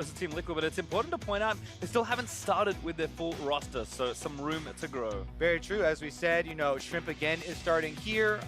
versus Team Liquid, but it's important to point out they still haven't started with their full roster, so some room to grow. Very true. As we said, you know, Shrimp again is starting here.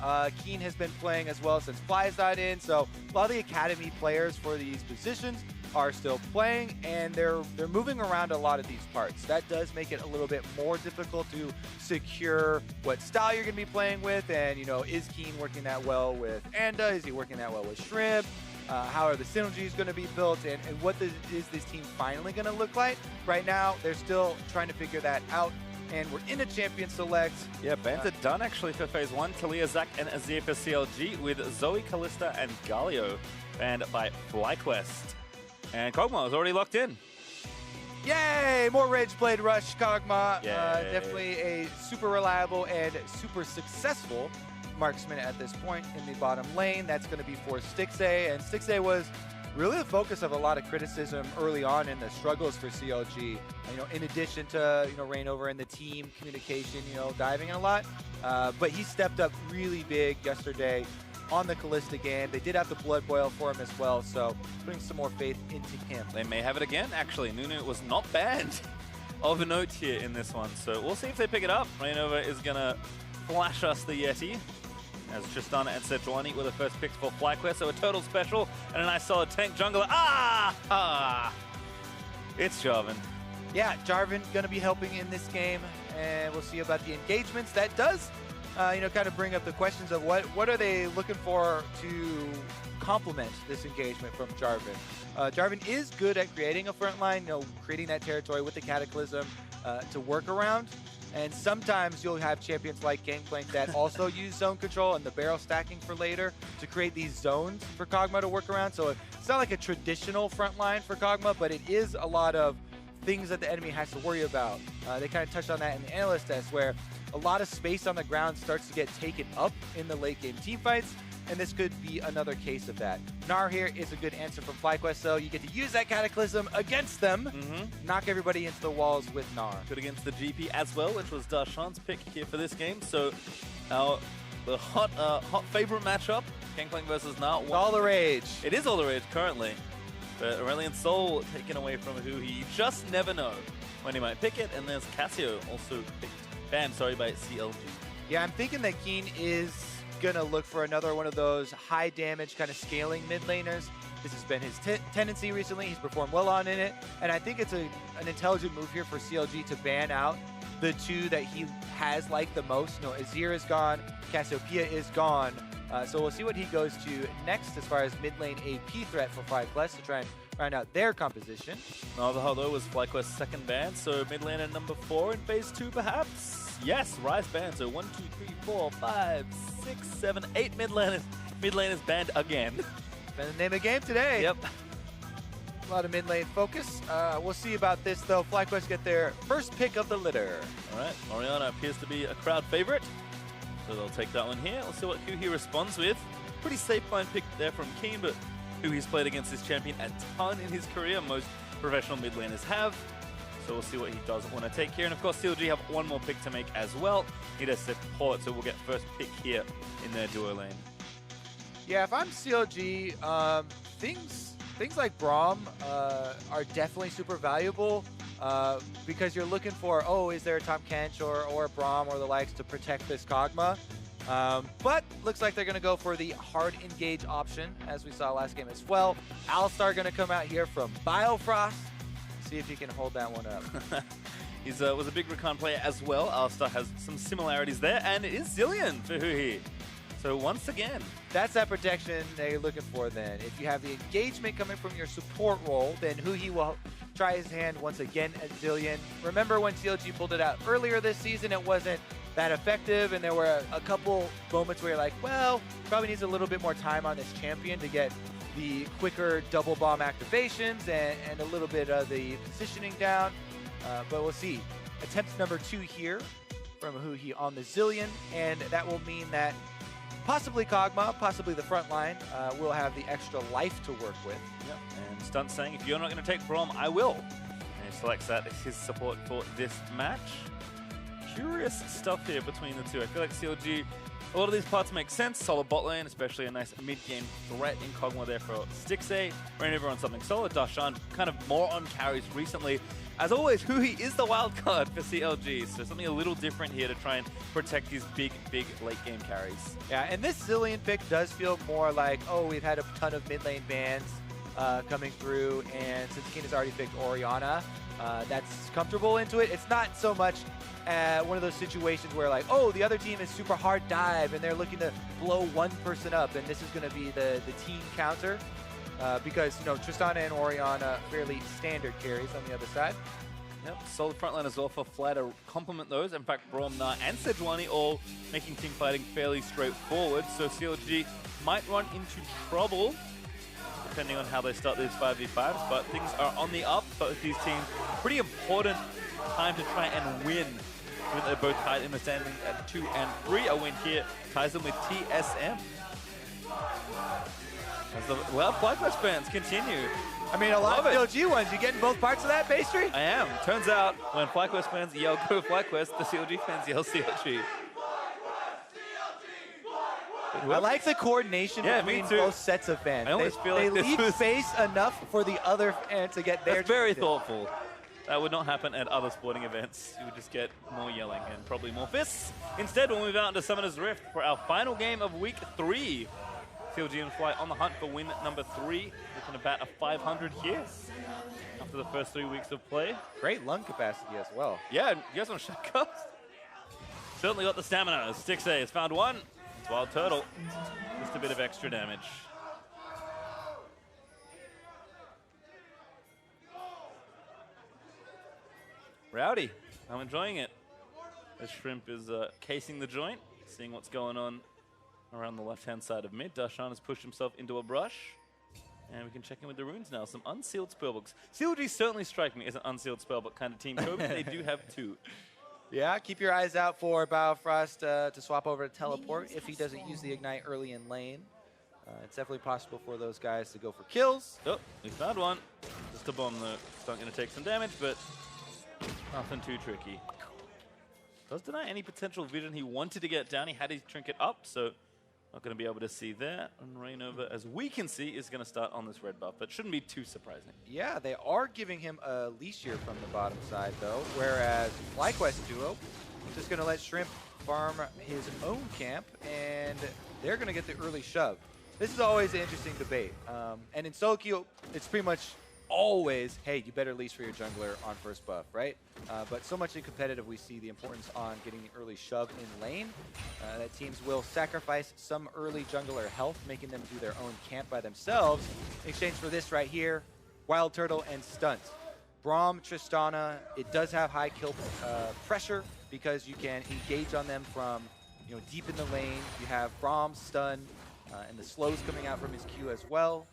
Keane has been playing as well since Fly's not in, so a lot of the academy players for these positions are still playing, and they're moving around a lot of these parts. That does make it a little bit more difficult to secure what style you're going to be playing with, and, you know, is Keane working that well with Anda? Is he working that well with Shrimp? How are the synergies going to be built, and what is this team finally going to look like? Right now, they're still trying to figure that out, and we're in a champion select. Yeah, bans are done actually for Phase 1. Talia, Zac, and Azir for CLG, with Zoe, Kalista, and Galio banned by FlyQuest. And Kog'Maw is already locked in. Yay! More Rage Blade Rush, Kog'Maw. Definitely a super reliable and super successful marksman at this point in the bottom lane. That's going to be for Stixxay, and Stixxay was really the focus of a lot of criticism early on in the struggles for CLG. You know, in addition to, you know, ReignOver and the team communication, you know, diving in a lot, but he stepped up really big yesterday on the Kalista game. They did have the blood boil for him as well, so putting some more faith into him. They may have it again, actually. Nunu was not banned of note here in this one, so we'll see if they pick it up. ReignOver is going to flash us the Yeti, as Tristana and Sejuani were the first picks for FlyQuest, so a turtle special and a nice solid tank jungler. It's Jarvan. Yeah, Jarvan going to be helping in this game, and we'll see about the engagements. That does, you know, kind of bring up the questions of what are they looking for to complement this engagement from Jarvan. Jarvan is good at creating a front line, you know, creating that territory with the Cataclysm to work around. And sometimes you'll have champions like Gangplank that also use zone control and the barrel stacking for later to create these zones for Kog'Maw to work around. So it's not like a traditional front line for Kog'Maw, but it is a lot of things that the enemy has to worry about. They kind of touched on that in the analyst test, where a lot of space on the ground starts to get taken up in the late game teamfights, and this could be another case of that. Gnar here is a good answer from FlyQuest, so you get to use that Cataclysm against them, knock everybody into the walls with Gnar. Good against the GP as well, which was Darshan's pick here for this game. So the hot favorite matchup, Gangplank versus Gnar. All the rage. It is all the rage currently, but Aurelion Sol taken away from Huhi. You just never know when he might pick it, and there's Cassio also banned, by CLG. Yeah, I'm thinking that Keane is gonna look for another one of those high damage kind of scaling mid laners. This has been his tendency recently. He's performed well on in it, and I think it's an intelligent move here for CLG to ban out the two that he has liked the most. You know, Azir is gone, Cassiopeia is gone, so we'll see what he goes to next as far as mid lane AP threat for FlyQuest to try and find out their composition. Although was FlyQuest's second ban, so mid laner number 4 in phase 2 perhaps. Yes, Rise banned, so 1, 2, 3, 4, 5, 6, 7, 8 mid laners banned again. Been the name of the game today. Yep. A lot of mid lane focus. We'll see about this though. FlyQuest get their first pick of the litter. All right, Orianna appears to be a crowd favorite, so they'll take that one here. Let's see what Huhi responds with. Pretty safe line pick there from Keane, but Huhi's played against this champion a ton in his career. Most professional mid laners have. So we'll see what he does want to take here. And of course, CLG have one more pick to make as well. Need a support, so we'll get first pick here in their duo lane. Yeah, if I'm CLG, things like Braum are definitely super valuable because you're looking for, is there a Tahm Kench or a Braum or the likes to protect this Kog'Maw? But looks like they're going to go for the hard engage option, as we saw last game as well. Alistar going to come out here from Biofrost. See if he can hold that one up. He was a big Rakan player as well. Alistar has some similarities there, and it is Zilean for Huhi. So once again, that's that protection that you're looking for then. If you have the engagement coming from your support role, then Huhi will try his hand once again at Zilean. Remember when CLG pulled it out earlier this season, it wasn't that effective, and there were a couple moments where you're like, well, probably needs a little bit more time on this champion to get the quicker double bomb activations and a little bit of the positioning down, but we'll see. Attempt number 2 here from Huhi on the Zilean, and that will mean that possibly Kog'Maw, possibly the front line, will have the extra life to work with. Yep. And Stunt saying, if you're not going to take Braum, I will. And he selects that as his support for this match. Curious stuff here between the two. I feel like CLG A lot of these parts make sense. Solid bot lane, especially a nice mid-game threat in Kog'Maw there for Stixxay. ReignOver on something solid. Darshan kind of more on carries recently. As always, Huhi is the wild card for CLG, so something a little different here to try and protect these big late-game carries. Yeah, and this Zilean pick does feel more like, oh, we've had a ton of mid-lane bans coming through, and since Keane has already picked Orianna, that's comfortable into it. It's not so much one of those situations where like, oh, the other team is super hard dive and they're looking to blow one person up, and this is going to be the team counter. Because, you know, Tristana and Orianna, fairly standard carries on the other side. Yep, solid front line as well for Fly to complement those. In fact, Braum, Gnar, and Sejuani all making team fighting fairly straightforward. So CLG might run into trouble, depending on how they start these 5v5s. But things are on the up for these teams. Pretty important time to try and win. Given they're both tied in the standings at 2 and 3. A win here ties them with TSM. As the FlyQuest fans continue. I mean, a lot of CLG ones. You getting both parts of that, Pastry? I am. Turns out, when FlyQuest fans yell "Go FlyQuest," the CLG fans yell "CLG." I like the coordination between both sets of fans. I always feel like they leave space enough for the other fan to get there. That's very thoughtful. That would not happen at other sporting events. You would just get more yelling and probably more fists. Instead, we'll move out into Summoner's Rift for our final game of Week 3. CLG and Fly on the hunt for win number 3. Looking about a 500 here after the first 3 weeks of play. Great lung capacity as well. Yeah, you guys want to shotgun? Certainly got the stamina. Stixxay has found one. It's WildTurtle. Just a bit of extra damage. Rowdy, I'm enjoying it. The Shrimp is casing the joint, seeing what's going on around the left-hand side of mid. Darshan has pushed himself into a brush. And we can check in with the runes now. Some unsealed spellbooks. CLG certainly strike me as an unsealed spellbook kind of team. Kobe, they do have 2. Yeah, keep your eyes out for Biofrost to swap over to teleport if he doesn't use the ignite early in lane. It's definitely possible for those guys to go for kills. Oh, we found one. Just a bomb though. Stunt going to take some damage, but nothing too tricky. Does deny any potential vision he wanted to get down. He had his trinket up, so not going to be able to see that. And ReignOver, as we can see, is going to start on this red buff, but shouldn't be too surprising. Yeah, they are giving him a leash here from the bottom side, though, whereas FlyQuest duo just going to let Shrimp farm his own camp, and they're going to get the early shove. This is always an interesting debate. And in solo queue, it's pretty much always, hey, you better leash for your jungler on first buff, right? But so much in competitive, we see the importance on getting the early shove in lane. That teams will sacrifice some early jungler health, making them do their own camp by themselves, in exchange for this right here, WildTurtle and Stunt. Braum, Tristana, it does have high kill pressure because you can engage on them from deep in the lane. You have Braum, Stun, and the slows coming out from his Q as well.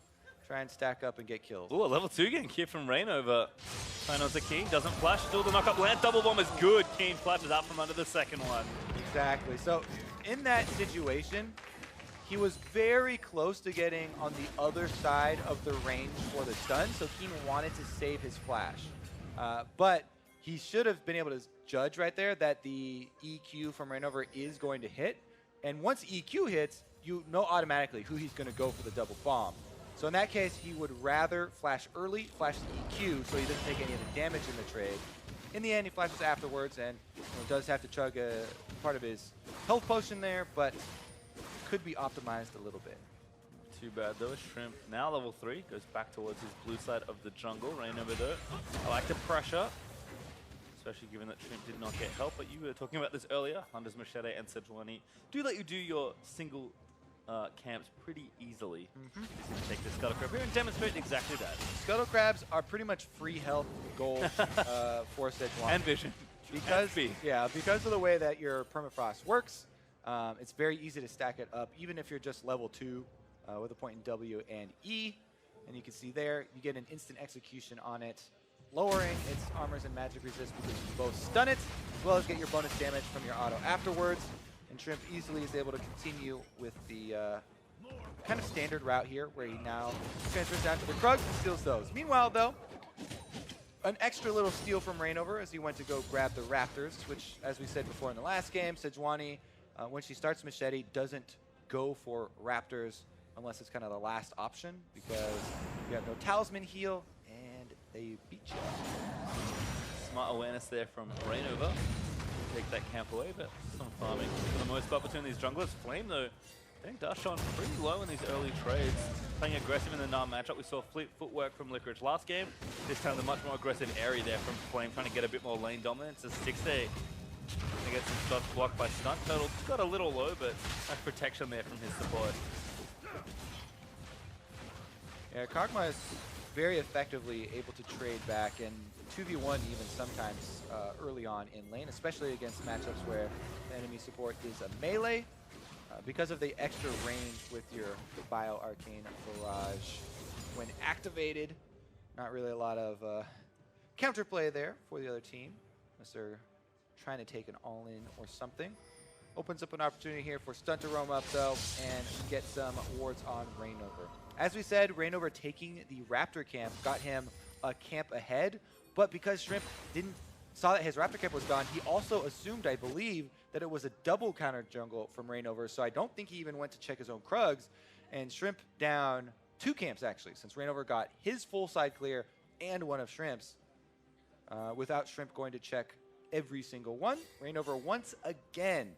Try and stack up and get kills. Ooh, a level 2 gank here from ReignOver. Sign on to Keane, doesn't flash, still the knock-up land. Double bomb is good. Keane flashes out from under the second one. Exactly. So in that situation, he was very close to getting on the other side of the range for the stun, so Keane wanted to save his flash. But he should have been able to judge right there that the EQ from ReignOver is going to hit. And once EQ hits, you know automatically who he's going to go for the double bomb. So in that case, he would rather flash early, flash the EQ, so he doesn't take any of the damage in the trade. In the end, he flashes afterwards and does have to chug a part of his health potion there, but could be optimized a little bit. Too bad though. Shrimp now level 3, goes back towards his blue side of the jungle. ReignOver though, I like the pressure, especially given that Shrimp did not get help. But you were talking about this earlier. Hunter's Machete and Sejuani do let you do your single camps pretty easily. He's going to take this Scuttle Crab here and demonstrate exactly that. Scuttle Crabs are pretty much free health gold for Sejuani. And vision. Because, because of the way that your permafrost works, it's very easy to stack it up, even if you're just level 2 with a point in W and E. And you can see there, you get an instant execution on it, lowering its armors and magic resist because you both stun it, as well as get your bonus damage from your auto afterwards. And Shrimp easily is able to continue with the kind of standard route here, where he now transfers down to the Krugs and steals those. Meanwhile, though, an extra little steal from ReignOver as he went to go grab the Raptors, which, as we said before in the last game, Sejuani when she starts Machete, doesn't go for Raptors unless it's kind of the last option because you have no Talisman heal and they beat you. Smart awareness there from ReignOver. Take that camp away, but some farming for the most part between these junglers. Flame, though, I think Darshan pretty low in these early trades. Playing aggressive in the Gnar matchup. We saw fleet footwork from Licorice last game. This time, the much more aggressive area there from Flame, trying to get a bit more lane dominance. As Stixxay gonna get some shots blocked by Stunt. Turtle got a little low, but nice protection there from his support. Yeah, Kog'Maw is very effectively able to trade back and 2v1 even sometimes early on in lane, especially against matchups where the enemy support is a melee. Because of the extra range with your Bio Arcane Barrage when activated, not really a lot of counterplay there for the other team, unless they're trying to take an all-in or something. Opens up an opportunity here for Stunt to roam up, though, and get some wards on ReignOver. As we said, ReignOver taking the Raptor camp got him a camp ahead, but because Shrimp saw that his Raptor camp was gone, he also assumed, I believe, that it was a double counter jungle from ReignOver, so I don't think he even went to check his own Krugs, and Shrimp down 2 camps, actually, since ReignOver got his full side clear and one of Shrimp's, without Shrimp going to check every single one. ReignOver once again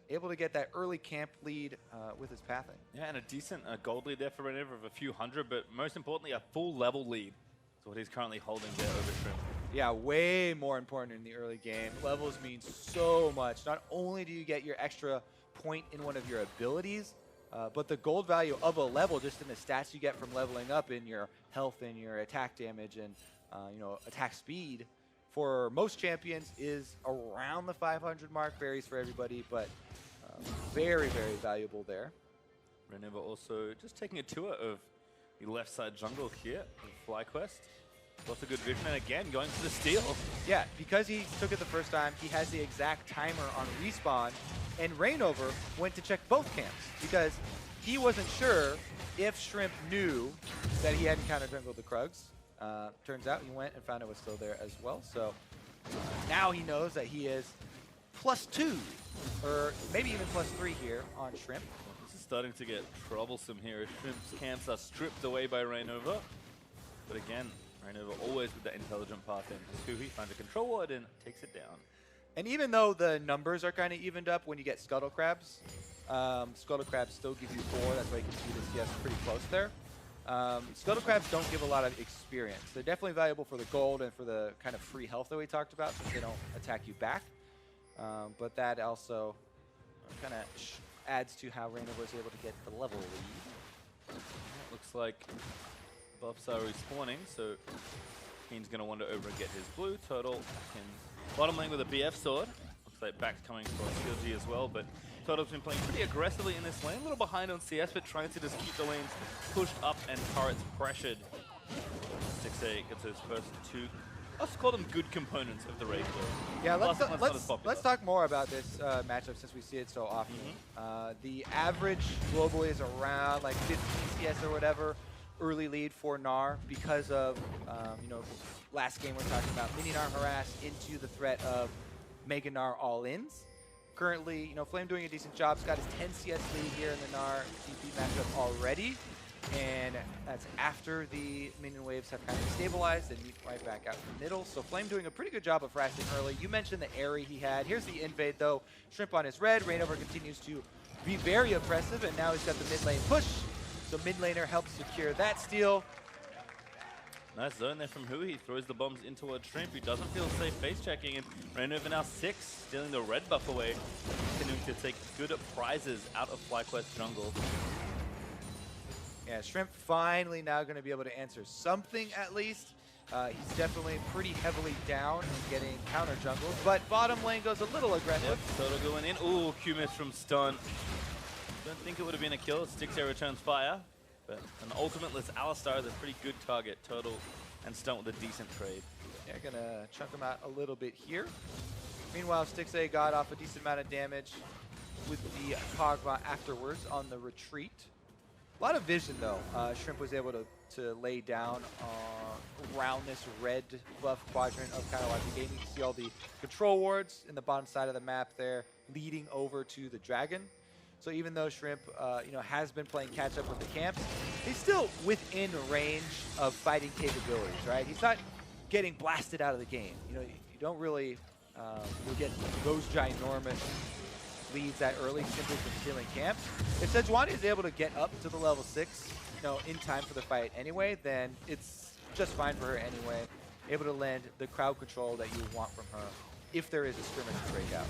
able to get that early camp lead with his pathing. Yeah, and a decent gold lead there for ReignOver of a few hundred, but most importantly, a full level lead. That's what he's currently holding there over Shrimp. Yeah, way more important in the early game. Levels mean so much. Not only do you get your extra point in one of your abilities, but the gold value of a level just in the stats you get from leveling up in your health and your attack damage and attack speed for most champions is around the 500 mark. Varies for everybody, but very, very valuable there. ReignOver also just taking a tour of the left side jungle here with FlyQuest. Lots of good vision, and again, going for the steal. Yeah, because he took it the first time, he has the exact timer on respawn, and ReignOver went to check both camps because he wasn't sure if Shrimp knew that he hadn't counter jungled the Krugs. Turns out he went and found it was still there as well, so now he knows that he is +2, or maybe even +3 here on Shrimp. This is starting to get troublesome here as Shrimp's camps are stripped away by ReignOver. But again, ReignOver always with that intelligent path in. Huhi finds a control ward and takes it down. And even though the numbers are kind of evened up when you get Scuttle Crabs, Scuttle Crabs still give you 4, that's why you can see the CS pretty close there. Scuttle Crabs don't give a lot of experience. They're definitely valuable for the gold and for the kind of free health that we talked about since they don't attack you back. But that also kind of adds to how ReignOver is able to get the level lead. Looks like buffs are respawning, so Keane's going to wander over and get his blue. Turtle in bottom lane with a BF sword. Looks like back's coming for CLG as well, but Turtle's been playing pretty aggressively in this lane. A little behind on CS, but trying to just keep the lanes pushed up and turrets pressured. Stixxay gets his first 2. Let's call them good components of the raid. Yeah, let's talk more about this matchup since we see it so often. The average globally is around like 15 CS or whatever. Early lead for Gnar because of, last game we're talking about mini Gnar harass into the threat of Mega Gnar all-ins. Currently, Flame doing a decent job. He's got his 10 CS lead here in the Gnar TP matchup already. And that's after the minion waves have kind of stabilized and meet right back out in the middle. So Flame doing a pretty good job of harassing early. You mentioned the Airy he had. Here's the invade though. Shrimp on his red. ReignOver continues to be very oppressive, and now he's got the mid lane push. So mid laner helps secure that steal. Nice zone there from Huhi. Throws the bombs in towards Shrimp, who doesn't feel safe face checking. And ReignOver now 6, stealing the red buff away. Continuing to take good prizes out of FlyQuest jungle. Yeah, Shrimp finally now going to be able to answer something at least. He's definitely pretty heavily down and getting counter jungles, but bottom lane goes a little aggressive. Yep, Turtle going in. Ooh, Q miss from Stunt. Don't think it would have been a kill. Stixxay returns fire, but an ultimately Alistar is a pretty good target. Turtle and Stunt with a decent trade. Yeah, gonna chunk him out a little bit here. Meanwhile, Stixxay got off a decent amount of damage with the Kog'Maw afterwards on the retreat. A lot of vision though. Shrimp was able to to lay down around this red buff quadrant of kind of like the game. You can see all the control wards in the bottom side of the map there, leading over to the dragon. So even though Shrimp, has been playing catch up with the camps, he's still within range of fighting capabilities, right? He's not getting blasted out of the game. You don't really get those ginormous leads that early simply from stealing camps. If Sejuani is able to get up to the level 6, in time for the fight anyway, then it's just fine for her anyway. Able to land the crowd control that you want from her if there is a skirmish to break out.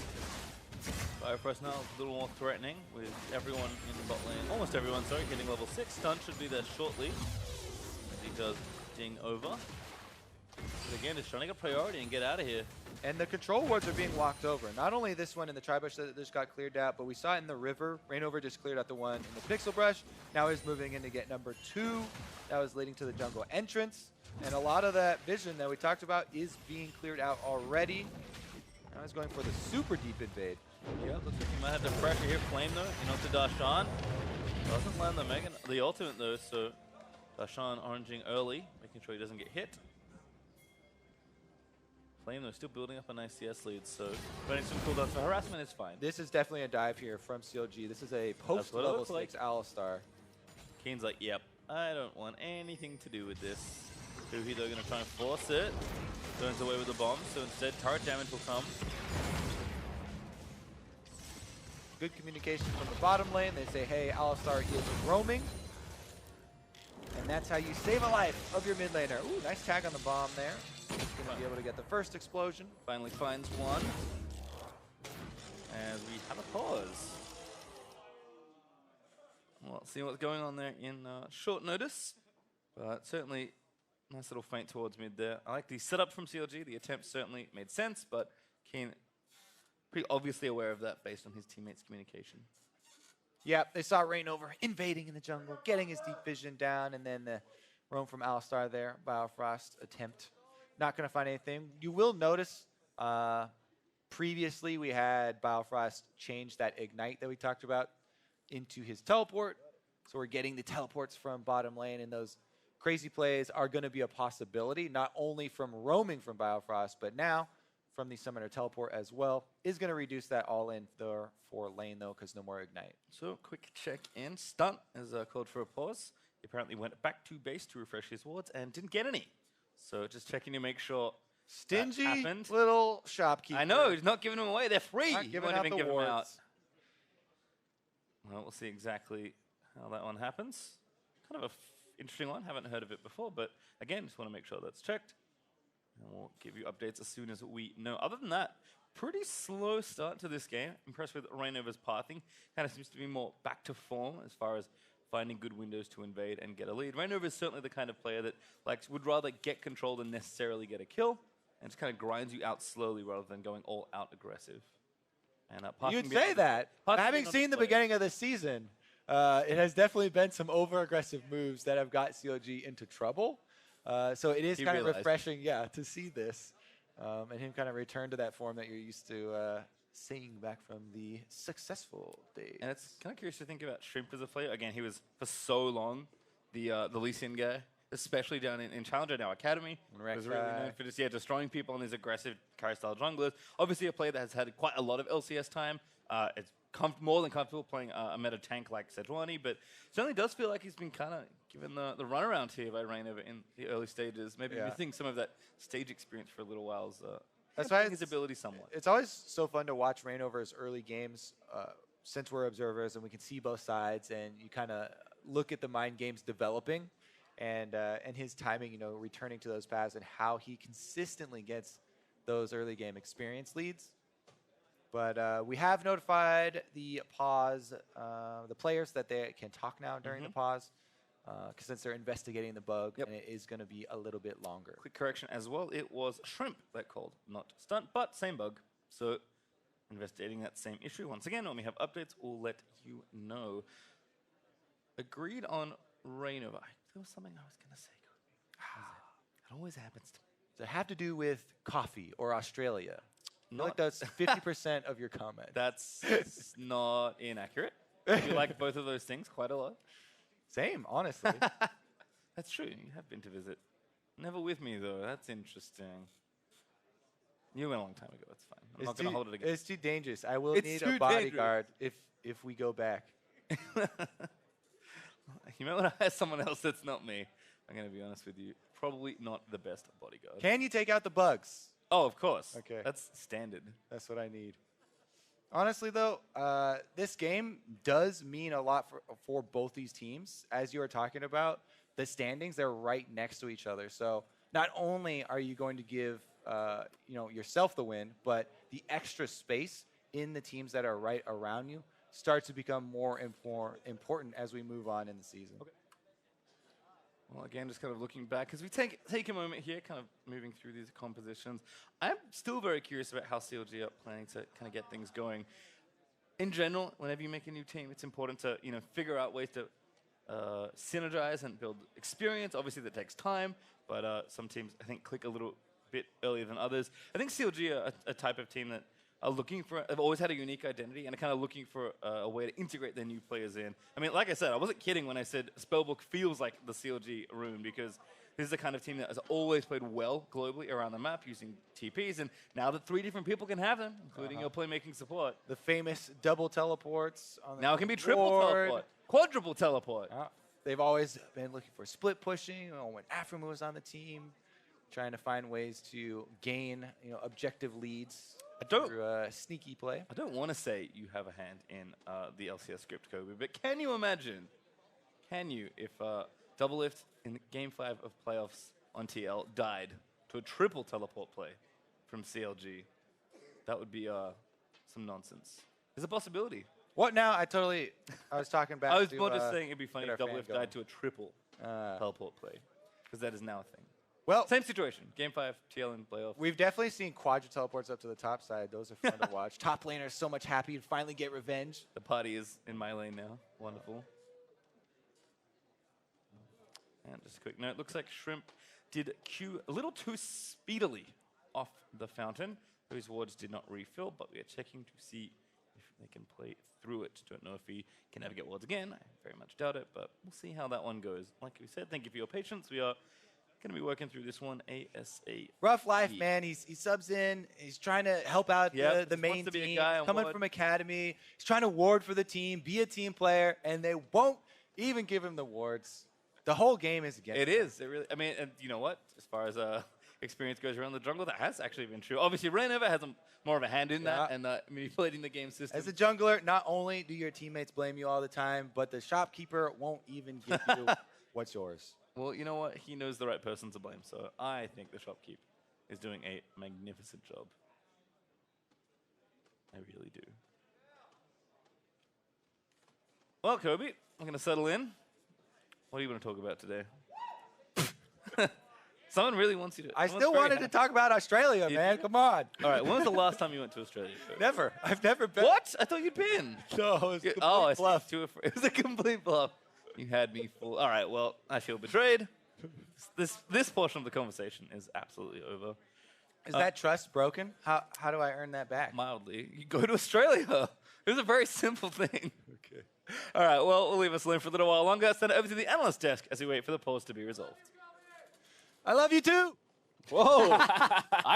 Biofrost now a little more threatening with everyone in bot lane, almost everyone, sorry, hitting level 6. Stunt should be there shortly as he does ding over. But again, just trying to get priority and get out of here. And the control wards are being walked over. Not only this one in the tri-bush that just got cleared out, but we saw it in the river. ReignOver just cleared out the one in the pixel brush. Now he's moving in to get number 2. That was leading to the jungle entrance. And a lot of that vision that we talked about is being cleared out already. Now he's going for the super deep invade. Yeah, looks like he might have the pressure here. Flame though, onto Darshan. Doesn't land the ultimate though, so Darshan oranging early, making sure he doesn't get hit. Flame though, still building up a nice CS lead, so running some cooldowns for harassment is fine. This is definitely a dive here from CLG. This is a post-level 6 Alistar. Keane's like, yep, I don't want anything to do with this. Huhi though gonna try and force it. Turns away with the bomb, so instead turret damage will come. Good communication from the bottom lane. They say, hey, Alistar is roaming. And that's how you save a life of your mid laner. Ooh, nice tag on the bomb there. He's going to be able to get the first explosion. Finally finds one. As we have a pause. Well, let's see what's going on there in short notice. But certainly, nice little feint towards mid there. I like the setup from CLG. The attempt certainly made sense, but Keane pretty obviously aware of that based on his teammates' communication. Yeah, they saw ReignOver invading in the jungle, getting his deep vision down, and then the roam from Alistar there, Biofrost attempt. Not going to find anything. You will notice previously we had Biofrost change that ignite that we talked about into his teleport. So we're getting the teleports from bottom lane, and those crazy plays are going to be a possibility, not only from roaming from Biofrost, but now from the summoner teleport as well. Is going to reduce that all in there for lane though, because no more ignite. So quick check in. Stunt is called for a pause. He apparently went back to base to refresh his wards and didn't get any. So just checking to make sure stingy that happened. Little shopkeeper. I know, he's not giving them away. They're free. Not giving out the give wards. them out. Well, we'll see exactly how that one happens. Kind of a interesting one. Haven't heard of it before, but again, just want to make sure that's checked. And we'll give you updates as soon as we know. Other than that, pretty slow start to this game. Impressed with ReignOver's pathing. Kind of seems to be more back to form as far as finding good windows to invade and get a lead. ReignOver is certainly the kind of player that would rather get control than necessarily get a kill, and just kind of grinds you out slowly rather than going all out aggressive. And you'd say that. Having seen the beginning of the season, it has definitely been some over-aggressive moves that have got CLG into trouble. So it is kind of refreshing, to see this. And him kind of return to that form that you're used to seeing back from the successful days. And it's kind of curious to think about Shrimp as a player. Again, he was for so long the Zilean guy, especially down in Challenger, now Academy. He was really known for just destroying people on these aggressive carry-style junglers. Obviously a player that has had quite a lot of LCS time. It's more than comfortable playing a meta tank like Sejuani, but certainly does feel like he's been kind of given the runaround here by ReignOver in the early stages. Maybe missing some of that stage experience for a little while. That's why his ability somewhat. It's always so fun to watch ReignOver's early games since we're observers and we can see both sides, and you kind of look at the mind games developing and his timing, returning to those paths and how he consistently gets those early game experience leads. But we have notified the pause, the players that they can talk now during the pause, since they're investigating the bug, and it is going to be a little bit longer. Quick correction as well, it was Shrimp that called, not Stunt, but same bug. So investigating that same issue. Once again, when we have updates, we'll let you know. Agreed on ReignOver. There was something I was going to say. It always happens to me. Does it have to do with coffee or Australia? I feel like that's 50% of your comment. That's not inaccurate. You like both of those things quite a lot. Same, honestly. That's true. You have been to visit. Never with me, though. That's interesting. You went a long time ago. It's fine. I'm not going to hold it again. It's too dangerous. I will need a bodyguard if we go back. You might want to hire someone else that's not me. I'm going to be honest with you. Probably not the best bodyguard. Can you take out the bugs? Oh, of course. Okay. That's standard. That's what I need. Honestly, though, this game does mean a lot for both these teams. As you were talking about, the standings, they're right next to each other. So not only are you going to give yourself the win, but the extra space in the teams that are right around you starts to become more important as we move on in the season. Okay. Well, again, just kind of looking back, as we take a moment here, kind of moving through these compositions, I'm still very curious about how CLG are planning to kind of get things going. In general, whenever you make a new team, it's important to figure out ways to synergize and build experience. Obviously, that takes time, but some teams, I think, click a little bit earlier than others. I think CLG are a type of team that are looking for, they've always had a unique identity and are kind of looking for a way to integrate their new players in. I mean, like I said, I wasn't kidding when I said Spellbook feels like the CLG room, because this is the kind of team that has always played well globally around the map using TPs, and now that 3 different people can have them, including your playmaking support. The famous double teleports. On the now it can be triple teleport, quadruple teleport. They've always been looking for split pushing, when Aframu was on the team, trying to find ways to gain objective leads. Through sneaky play. I don't want to say you have a hand in the LCS script, Kobe, but can you imagine, if Doublelift in Game 5 of playoffs on TL died to a triple teleport play from CLG? That would be some nonsense. There's a possibility. What now? I was talking back I was to, more just saying it'd be funny if fan Doublelift going. died to a triple teleport play, because that is now a thing. Well, same situation. Game 5, TL in playoff. We've definitely seen quadra teleports up to the top side. Those are fun to watch. Top laners so much happy to finally get revenge. The party is in my lane now. Wonderful. And just a quick note. Looks like Shrimp did Q a little too speedily off the fountain. Those wards did not refill, but we are checking to see if they can play through it. Don't know if he can ever get wards again. I very much doubt it, but we'll see how that one goes. Like we said, thank you for your patience. We are going to be working through this one ASAP. Rough life, man. He subs in. He's trying to help out the main team. Coming from Academy. He's trying to ward for the team, be a team player, and they won't even give him the wards. The whole game is against him. It is. It really. I mean, and you know what? As far as experience goes around the jungle, that has actually been true. Obviously, ReignOver has more of a hand in that and manipulating the game system. As a jungler, not only do your teammates blame you all the time, but the shopkeeper won't even give you what's yours. Well, you know what? He knows the right person to blame, so I think the shopkeep is doing a magnificent job. I really do. Well, Kobe, I'm going to settle in. What do you want to talk about today? Someone really wants you to. I still wanted to talk about Australia, man. Come on. All right, when was the last time you went to Australia? Kobe? Never. I've never been. What? I thought you'd been. No, it was a complete bluff. It was a complete bluff. You had me fooled. All right, well, I feel betrayed. This portion of the conversation is absolutely over. Is that trust broken? How do I earn that back? Mildly. You go to Australia. It was a very simple thing. Okay. All right, well, we'll leave us alone for a little while longer. Send it over to the analyst desk as we wait for the polls to be resolved. I love you too. Whoa.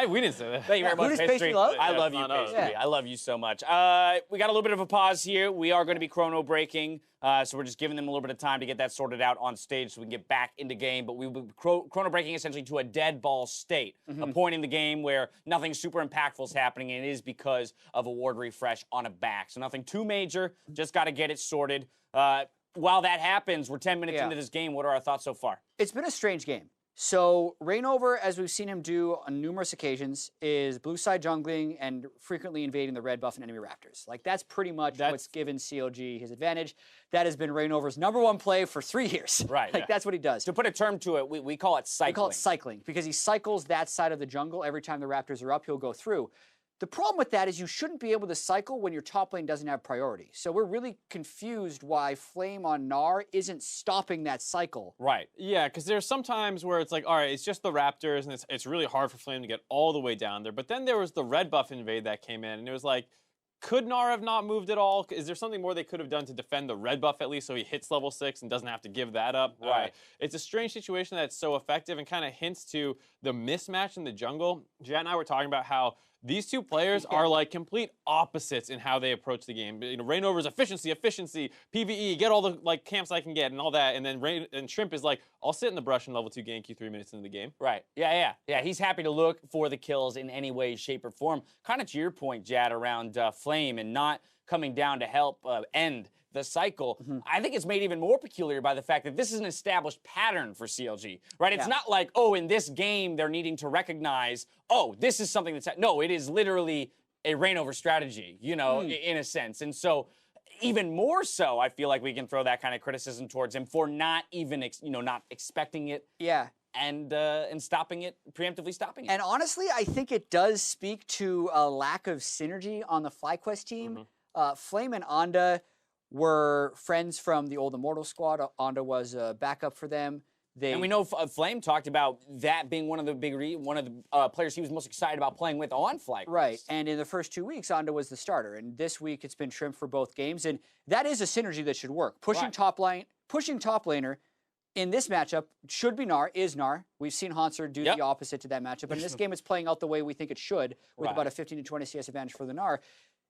We didn't say that. Thank you very much, Pastry. I love you, Pastry. Yeah. I love you so much. We got a little bit of a pause here. We are going to be chrono breaking, so we're just giving them a little bit of time to get that sorted out on stage so we can get back into game. But we will be chrono breaking essentially to a dead ball state, a point in the game where nothing super impactful is happening, and it is because of a ward refresh on a back. So nothing too major, just got to get it sorted. While that happens, we're 10 minutes into this game. What are our thoughts so far? It's been a strange game. So ReignOver, as we've seen him do on numerous occasions, is blue side jungling and frequently invading the red buff and enemy raptors. Like, that's pretty much what's given CLG his advantage. That has been ReignOver's #1 play for 3 years. Right. Like, that's what he does. To put a term to it, we call it cycling. We call it cycling because he cycles that side of the jungle. Every time the raptors are up, he'll go through. The problem with that is you shouldn't be able to cycle when your top lane doesn't have priority. So we're really confused why Flame on Gnar isn't stopping that cycle. Right. Yeah, because there's some times where it's like, all right, it's just the Raptors, and it's really hard for Flame to get all the way down there. But then there was the red buff invade that came in, and it was like, Could Gnar have not moved at all? Is there something more they could have done to defend the red buff at least so he hits level 6 and doesn't have to give that up? Right. It's a strange situation that's so effective and kind of hints to the mismatch in the jungle. Jet and I were talking about how these two players are like complete opposites in how they approach the game. You know, ReignOver's efficiency, PvE, get all the like camps I can get and all that. And then Shrimp is like, I'll sit in the brush and level 2 gank you 3 minutes into the game. Right. Yeah. He's happy to look for the kills in any way, shape, or form. Kind of to your point, Jad, around Flame and not coming down to help end the cycle. I think it's made even more peculiar by the fact that this is an established pattern for CLG, right? It's not like, oh, in this game they're needing to recognize, oh, this is something that's... No, it is literally a ReignOver strategy, you know, in a sense. And so even more so, I feel like we can throw that kind of criticism towards him for not even, not expecting it. Yeah. And stopping it, preemptively stopping it. And honestly, I think it does speak to a lack of synergy on the FlyQuest team. Flame and Onda were friends from the old Immortal squad. Onda was a backup for them. And we know Flame talked about that being one of the players he was most excited about playing with on FlyQuest. Right, and in the first 2 weeks, Onda was the starter. And this week, it's been Shrimp for both games. And that is a synergy that should work. Pushing top laner in this matchup should be Gnar, is Gnar. We've seen Hanser do the opposite to that matchup. But in this game, it's playing out the way we think it should, with about a 15 to 20 CS advantage for the Gnar.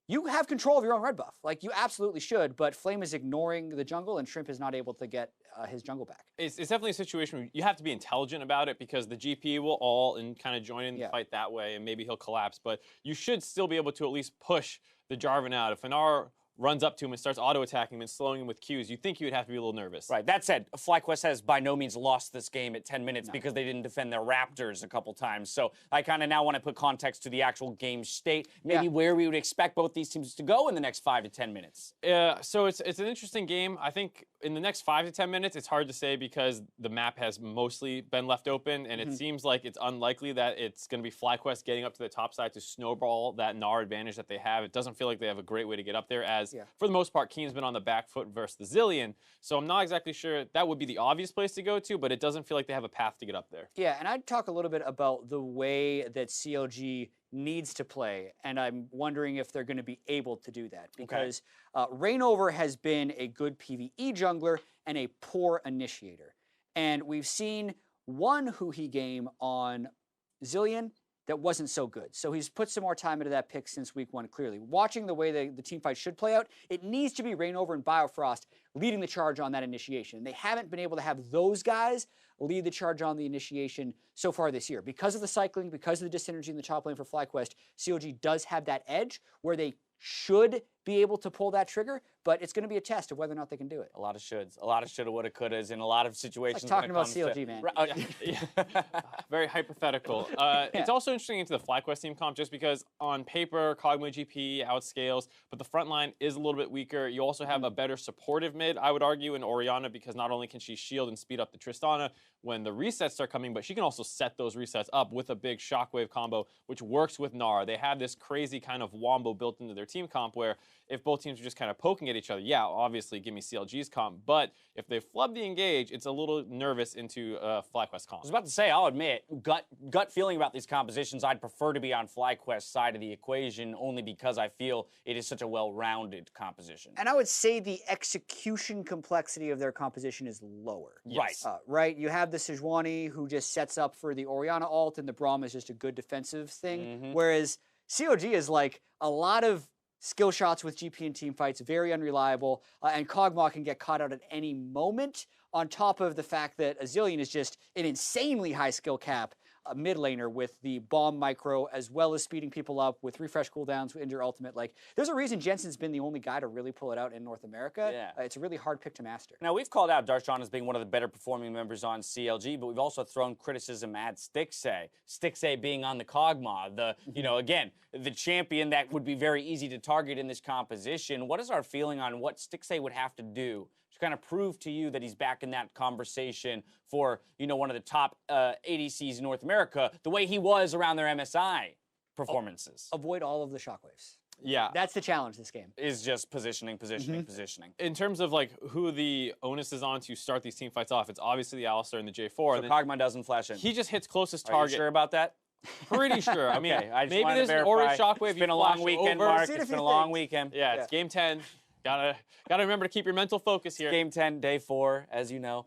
You have control of your own red buff. Like, you absolutely should, but Flame is ignoring the jungle, and Shrimp is not able to get his jungle back. It's definitely a situation where you have to be intelligent about it because the GP will all kind of join in the fight that way, and maybe he'll collapse. But you should still be able to at least push the Jarvan out. If Gnar runs up to him and starts auto-attacking him and slowing him with Qs, you'd think you would have to be a little nervous. Right. That said, FlyQuest has by no means lost this game at 10 minutes because they didn't defend their Raptors a couple times. So I kind of now want to put context to the actual game state, maybe where we would expect both these teams to go in the next 5 to 10 minutes. So it's an interesting game. I think in the next 5 to 10 minutes, it's hard to say because the map has mostly been left open, and it seems like it's unlikely that it's going to be FlyQuest getting up to the top side to snowball that Gnar advantage that they have. It doesn't feel like they have a great way to get up there as, for the most part, Keane's been on the back foot versus the Zilean. So I'm not exactly sure that would be the obvious place to go to, but it doesn't feel like they have a path to get up there. Yeah, and I'd talk a little bit about the way that CLG needs to play, and I'm wondering if they're going to be able to do that, because ReignOver has been a good PvE jungler and a poor initiator. And we've seen one Huhi game on Zilean that wasn't so good. So he's put some more time into that pick since week 1, clearly. Watching the way the team fight should play out, it needs to be ReignOver and Biofrost leading the charge on that initiation. They haven't been able to have those guys lead the charge on the initiation so far this year. Because of the cycling, because of the dysynergy in the top lane for FlyQuest, CLG does have that edge where they should be able to pull that trigger, but it's going to be a test of whether or not they can do it. A lot of shoulds, a lot of shoulda, woulda, couldas in a lot of situations. Like talking about CLG, man. Very hypothetical. It's also interesting into the FlyQuest team comp just because on paper, Kog'Maw GP outscales, but the front line is a little bit weaker. You also have a better supportive mid, I would argue, in Orianna, because not only can she shield and speed up the Tristana when the resets start coming, but she can also set those resets up with a big shockwave combo, which works with Gnar. They have this crazy kind of wombo built into their team comp where if both teams are just kind of poking at each other, yeah, obviously give me CLG's comp, but if they flub the engage, it's a little nervous into FlyQuest comp. I was about to say, I'll admit, gut feeling about these compositions, I'd prefer to be on FlyQuest's side of the equation only because I feel it is such a well-rounded composition. And I would say the execution complexity of their composition is lower. Yes. Right? You have the Sejuani who just sets up for the Orianna ult, and the Braum is just a good defensive thing, whereas CLG is like a lot of skill shots with GP and team fights, very unreliable, and Kog'Maw can get caught out at any moment, on top of the fact that a Zilean is just an insanely high skill cap mid laner with the bomb micro, as well as speeding people up with refresh cooldowns into your ultimate. Like, there's a reason Jensen's been the only guy to really pull it out in North America. Yeah. It's a really hard pick to master. Now, we've called out Darshan as being one of the better performing members on CLG, but we've also thrown criticism at Stixxay. Stixxay being on the Kog'Maw, again, the champion that would be very easy to target in this composition. What is our feeling on what Stixxay would have to do to kind of prove to you that he's back in that conversation for, one of the top ADCs in North America, the way he was around their MSI performances? Avoid all of the shockwaves. Yeah. That's the challenge this game. Is just positioning. In terms of like who the onus is on to start these team fights off, it's obviously the Alistar and the J4. So Kog'Maw doesn't flash in. He just hits closest Are you target. sure about that? Pretty sure. I mean, I just maybe wanted to there's an verify. Aura Shockwave. It's been a long weekend, Mark. It's been a long weekend. Yeah, it's game 10. Gotta remember to keep your mental focus here. Game 10, day 4, as you know.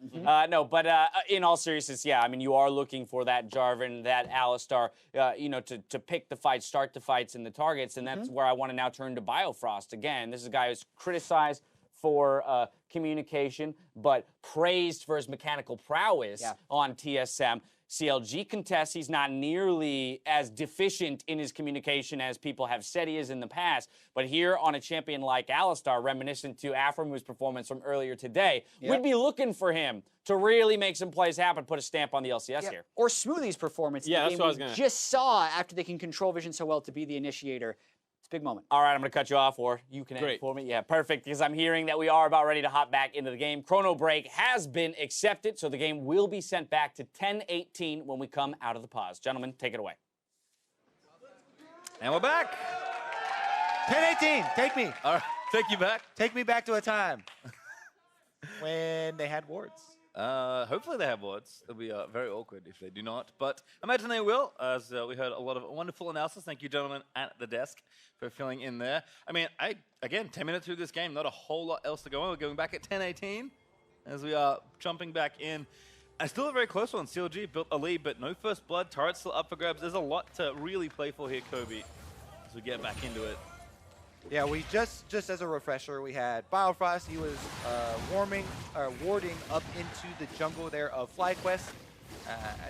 No, but in all seriousness, yeah, I mean, you are looking for that Jarvan, that Alistar, you know, to pick the fights, start the fights and the targets, and that's where I want to now turn to Biofrost again. This is a guy who's criticized for communication, but praised for his mechanical prowess on TSM. CLG contests he's not nearly as deficient in his communication as people have said he is in the past. But here on a champion like Alistar, reminiscent to Aframu's performance from earlier today, we'd be looking for him to really make some plays happen, put a stamp on the LCS here. Or Smoothie's performance. Yeah, that's what I was going to just saw after they can control vision so well to be the initiator. It's a big moment. All right, I'm going to cut you off, or you can end for me. Yeah, perfect, because I'm hearing that we are about ready to hop back into the game. Chrono break has been accepted, so the game will be sent back to 10:18 when we come out of the pause. Gentlemen, take it away. And we're back. 10:18, take me. All right, take you back. Take me back to a time when they had wards. Hopefully they have wards. It'll be very awkward if they do not, but imagine they will, as we heard a lot of wonderful analysis. Thank you, gentlemen, at the desk for filling in there. I mean, again, 10 minutes through this game, not a whole lot else to go on. We're going back at 10:18 as we are jumping back in. And still a very close one. CLG built a lead, but no first blood. Turret's still up for grabs. There's a lot to really play for here, Kobe, as we get back into it. Yeah, we just as a refresher, we had Biofrost. He was warding up into the jungle there of FlyQuest.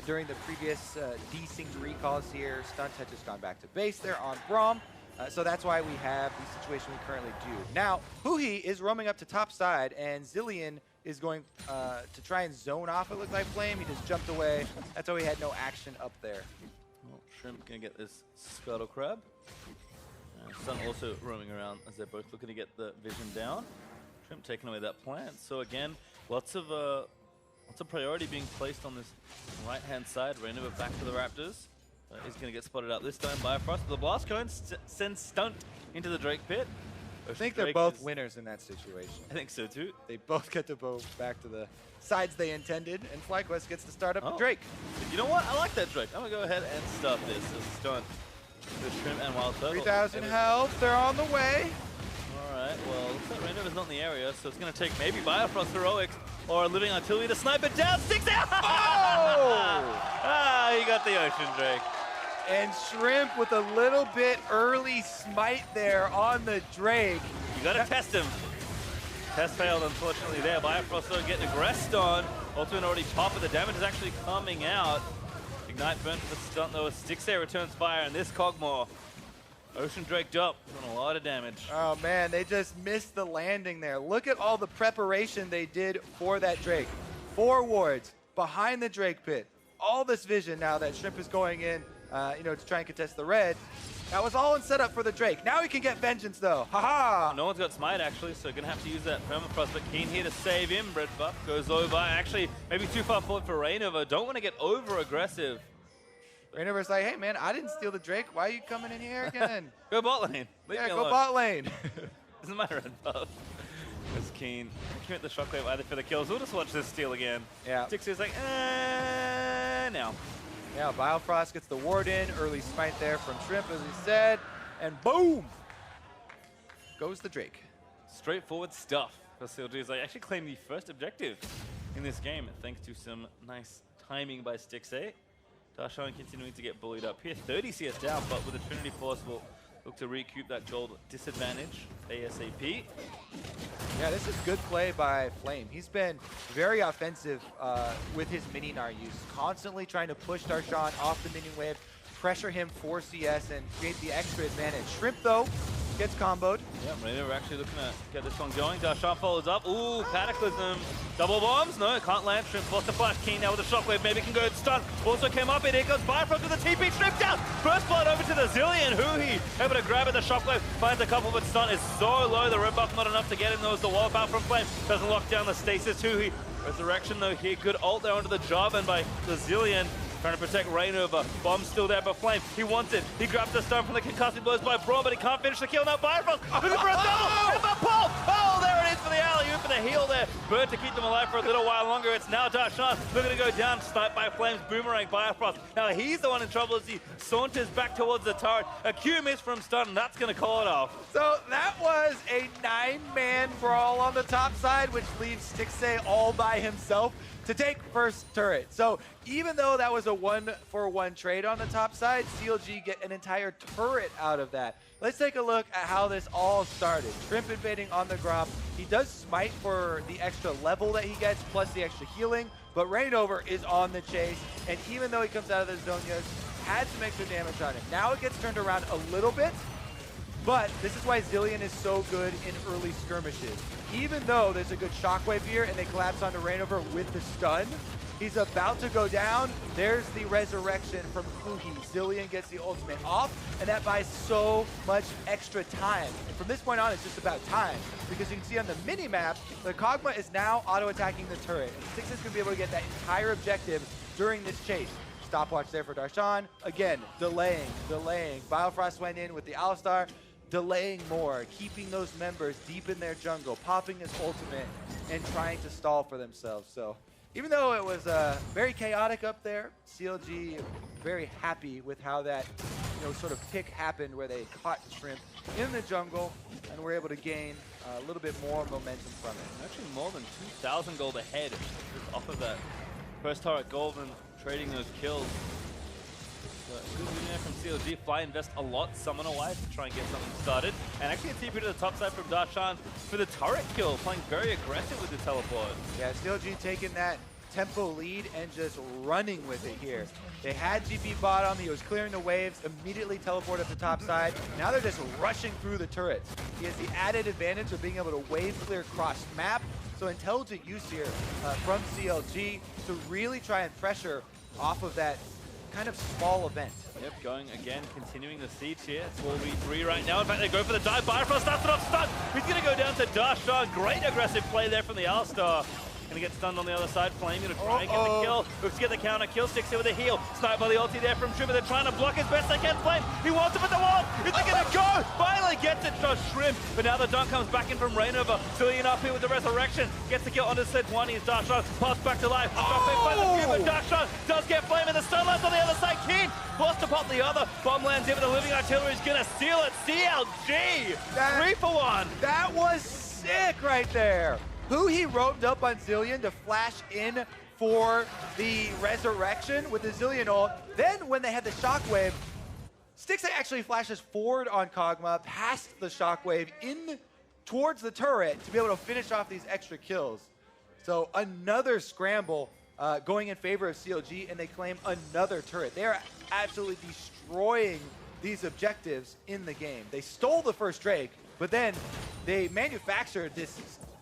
During the previous desync recalls here, Stunt had just gone back to base there on Braum. So that's why we have the situation we currently do. Now, Huhi is roaming up to top side, and Zilean is going to try and zone off, it looks like, Flame. He just jumped away. That's why he had no action up there. Well, Shrimp gonna get this Scuttle Crab. Stunt also roaming around as they're both looking to get the vision down. Shrimp taking away that plant. So again, lots of priority being placed on this right-hand side. ReignOver back to the Raptors. He's going to get spotted out this time. Biofrost. The blast cone sends Stunt into the Drake pit. I think they're both winners in that situation. I think so too. They both get to go back to the sides they intended, and FlyQuest gets to start up the Drake. You know what? I like that Drake. I'm going to go ahead and start this as Stunt. The Shrimp and WildTurtle. 3,000 health, they're on the way. Alright, well, looks like ReignOver's not in the area, so it's going to take maybe Biofrost heroics or Living Artillery to snipe it down. Stixxay! Oh! He got the Ocean Drake. And Shrimp with a little bit early smite there on the Drake. You got to test him. Test failed, unfortunately, there. Biofrost though getting aggressed on. Ultimate already popped, but the damage is actually coming out. Ignite burn for the Stunt though, as Stixxay returns fire, and this Kog'Maw. Ocean Drake up, doing a lot of damage. Oh man, they just missed the landing there. Look at all the preparation they did for that Drake. 4 wards behind the Drake pit. All this vision now that Shrimp is going in, you know, to try and contest the red. That was all in setup for the Drake. Now he can get vengeance though. Haha! No one's got smite actually, so gonna have to use that permafrost, but Keane here to save him. Red buff goes over. Actually, maybe too far forward for ReignOver. Don't want to get over aggressive. ReignOver's like, hey man, I didn't steal the Drake. Why are you coming in here again? Go bot lane. Leave me go alone. bot lane. Doesn't matter, red buff. It's Keane. Commit the shockwave either for the kills. We'll just watch this steal again. Yeah. Stixxay's like, now. Yeah, Biofrost gets the ward in. Early smite there from Shrimp, as he said. And boom! Goes the Drake. Straightforward stuff for CLG as they actually claim the first objective in this game, thanks to some nice timing by Stixxay. Darshan continuing to get bullied up here. 30 CS down, but with a Trinity Force will look to recoup that gold disadvantage ASAP. Yeah, this is good play by Flame. He's been very offensive with his mini Gnar use, constantly trying to push Darshan off the minion wave, pressure him for CS, and create the extra advantage. Shrimp, though, gets comboed. Yeah, ReignOver actually looking to get this one going. Darshan follows up. Ooh, Cataclysm. Double bombs? No, it can't land. Shrimp forced to flash. Keane now with a shockwave. Maybe can go Stunt. Also came up. Here goes Biofrost with the TP. Shrimp down. First blood over to the Zilean. Huhi able to grab it. The shockwave finds a couple, but Stunt is so low. The red buff not enough to get him. There was the wall power from Flame. Doesn't lock down the stasis. Huhi. Resurrection though here. Good ult there onto the Jarvan by the Zilean. Trying to protect ReignOver. Bomb's still there, but Flame, he wants it. He grabs the stone from the concussive blows by Braum, but he can't finish the kill. Now Biofrost looking for a double. Red buff pull. Oh, there it is for the alley. do for the heal there. Bird to keep them alive for a little while longer. It's now Darshan looking to go down, sniped by Flames, boomerang Biofrost. Now he's the one in trouble as he saunters back towards the turret. A Q miss from Stunt, and that's going to call it off. So that was a 9-man brawl on the top side, which leaves Stixxay all by himself to take first turret. So even though that was a 1-for-1 trade on the top side, CLG get an entire turret out of that. Let's take a look at how this all started. Shrimp invading on the Gromp. He does smite for the extra level that he gets, plus the extra healing, but ReignOver is on the chase, and even though he comes out of the zone, had some extra damage on him. Now it gets turned around a little bit, but this is why Zilean is so good in early skirmishes. Even though there's a good shockwave here and they collapse onto ReignOver with the stun, he's about to go down. There's the resurrection from Huhi. Zilean gets the ultimate off, and that buys so much extra time. And from this point on, it's just about time, because you can see on the mini-map, the Kog'Maw is now auto-attacking the turret. And Stixxay's going to be able to get that entire objective during this chase. Stopwatch there for Darshan. Again, delaying. Biofrost went in with the Alistar, delaying more, keeping those members deep in their jungle, popping his ultimate, and trying to stall for themselves. So even though it was very chaotic up there, CLG very happy with how that sort of pick happened, where they caught Shrimp in the jungle and were able to gain a little bit more momentum from it. Actually more than 2,000 gold ahead just off of that first turret gold and trading those kills. Good win there from CLG. Fly invest a lot, summon away to try and get something started. And actually a TP to the top side from Darshan for the turret kill, playing very aggressive with the teleport. Yeah, CLG taking that tempo lead and just running with it here. They had GP bottom, he was clearing the waves, immediately teleported up the top side. Now they're just rushing through the turrets. He has the added advantage of being able to wave clear cross map. So intelligent use here from CLG to really try and pressure off of that kind of small event. Yep, going again, continuing the siege here. It's 4v3 right now. In fact, they go for the dive. Biofrost starts it off, Stunt. He's going to go down to Darshan. Great aggressive play there from the Alistar. Going to get stunned on the other side. Flame going to try and get the kill. Looks to get the counter kill. Stixxay with a heal. Sniped by the ulti there from Shrimp. They're trying to block as best they can. Flame, he wants to put the wall. Is he going to go? Finally gets it, just Shrimp. But now the dunk comes back in from ReignOver. Zilean up here with the resurrection. Gets the kill onto Sejuani as Darshan passed back to life. But Darshan does get Flame, and the stun lands on the other side. Keane forced to pop the other. Bomb lands in, but the living artillery is going to steal it. CLG, 3 for 1. That was sick right there. Huhi roped up on Zilean to flash in for the resurrection with the Zilean ult. Then when they had the shockwave, Stixxay actually flashes forward on Kog'Maw, past the shockwave, in towards the turret to be able to finish off these extra kills. So another scramble going in favor of CLG, and they claim another turret. They are absolutely destroying these objectives in the game. They stole the first Drake, but then they manufactured this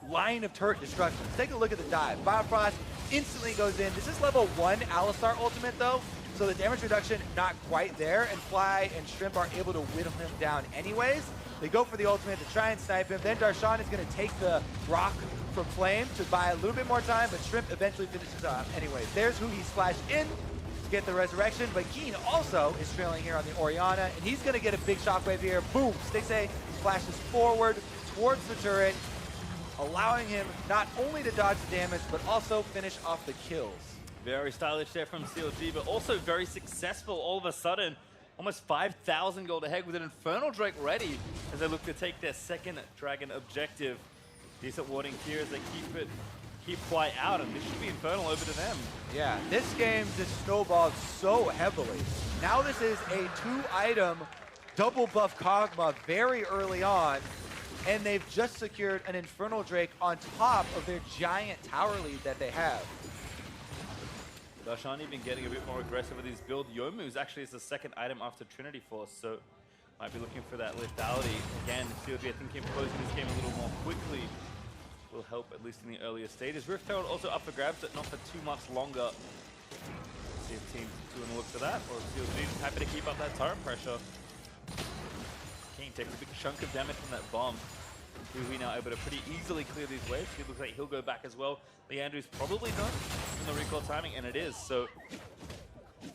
line of turret destruction. Let's take a look at the dive. Biofrost instantly goes in. This is level 1 Alistar ultimate though, so the damage reduction not quite there, and Fly and Shrimp are able to whittle him down anyways. They go for the ultimate to try and snipe him. Then Darshan is going to take the rock from Flame to buy a little bit more time, but Shrimp eventually finishes off anyways. There's Huhi splash in to get the resurrection, but Keane also is trailing here on the Orianna, and he's going to get a big shockwave here. Boom! Stixxay flashes forward towards the turret, allowing him not only to dodge the damage, but also finish off the kills. Very stylish there from CLG, but also very successful all of a sudden. Almost 5,000 gold ahead with an Infernal Drake ready as they look to take their second Dragon objective. Decent warding here as they keep Fly out, and this should be Infernal over to them. Yeah, this game just snowballed so heavily. Now this is a 2-item double buff Kog'Maw very early on, and they've just secured an Infernal Drake on top of their giant tower lead that they have. Darshan even getting a bit more aggressive with his build. Youmu's actually is the second item after Trinity Force, so might be looking for that lethality. Again, CLG, I think, closing this game a little more quickly will help, at least in the earlier stages. Rift Herald also up for grabs, but not for too much longer. See if teams doing a look for that, or CLG just happy to keep up that turret pressure. Keane takes a big chunk of damage from that bomb. Huhi now able to pretty easily clear these waves. It looks like he'll go back as well. Leandru's probably done from the recall timing, and it is. So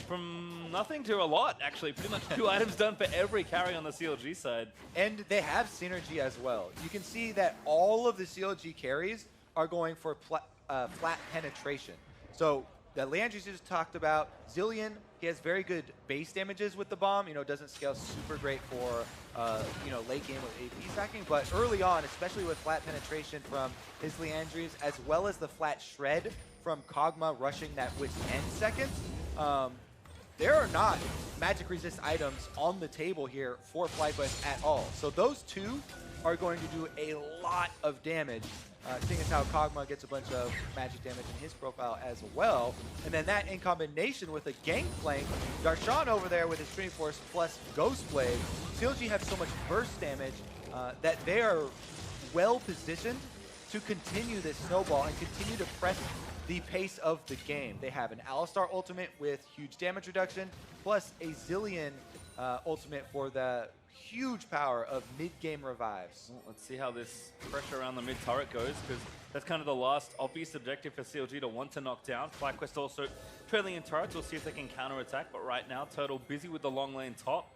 From nothing to a lot, actually. Pretty much 2 items done for every carry on the CLG side. And they have synergy as well. You can see that all of the CLG carries are going for flat penetration. So that Leandri's just talked about, Zilean, he has very good base damages with the bomb. You know, doesn't scale super great for, you know, late game with AP stacking. But early on, especially with flat penetration from his Leandri's, as well as the flat shred from Kog'Maw rushing that with 10 seconds, there are not magic resist items on the table here for FlyQuest at all. So those two are going to do a lot of damage, seeing as how Kog'Maw gets a bunch of magic damage in his profile as well. And then that in combination with a Gangplank, Darshan over there with his Stream Force plus Ghost Blade, CLG have so much burst damage that they are well positioned to continue this snowball and continue to press the pace of the game. They have an Alistar ultimate with huge damage reduction, plus a Zilean ultimate for the huge power of mid-game revives. Well, let's see how this pressure around the mid turret goes, because that's kind of the last obvious objective for CLG to want to knock down. FlyQuest also trailing in turrets. We'll see if they can counter-attack, but right now, Turtle busy with the long lane top,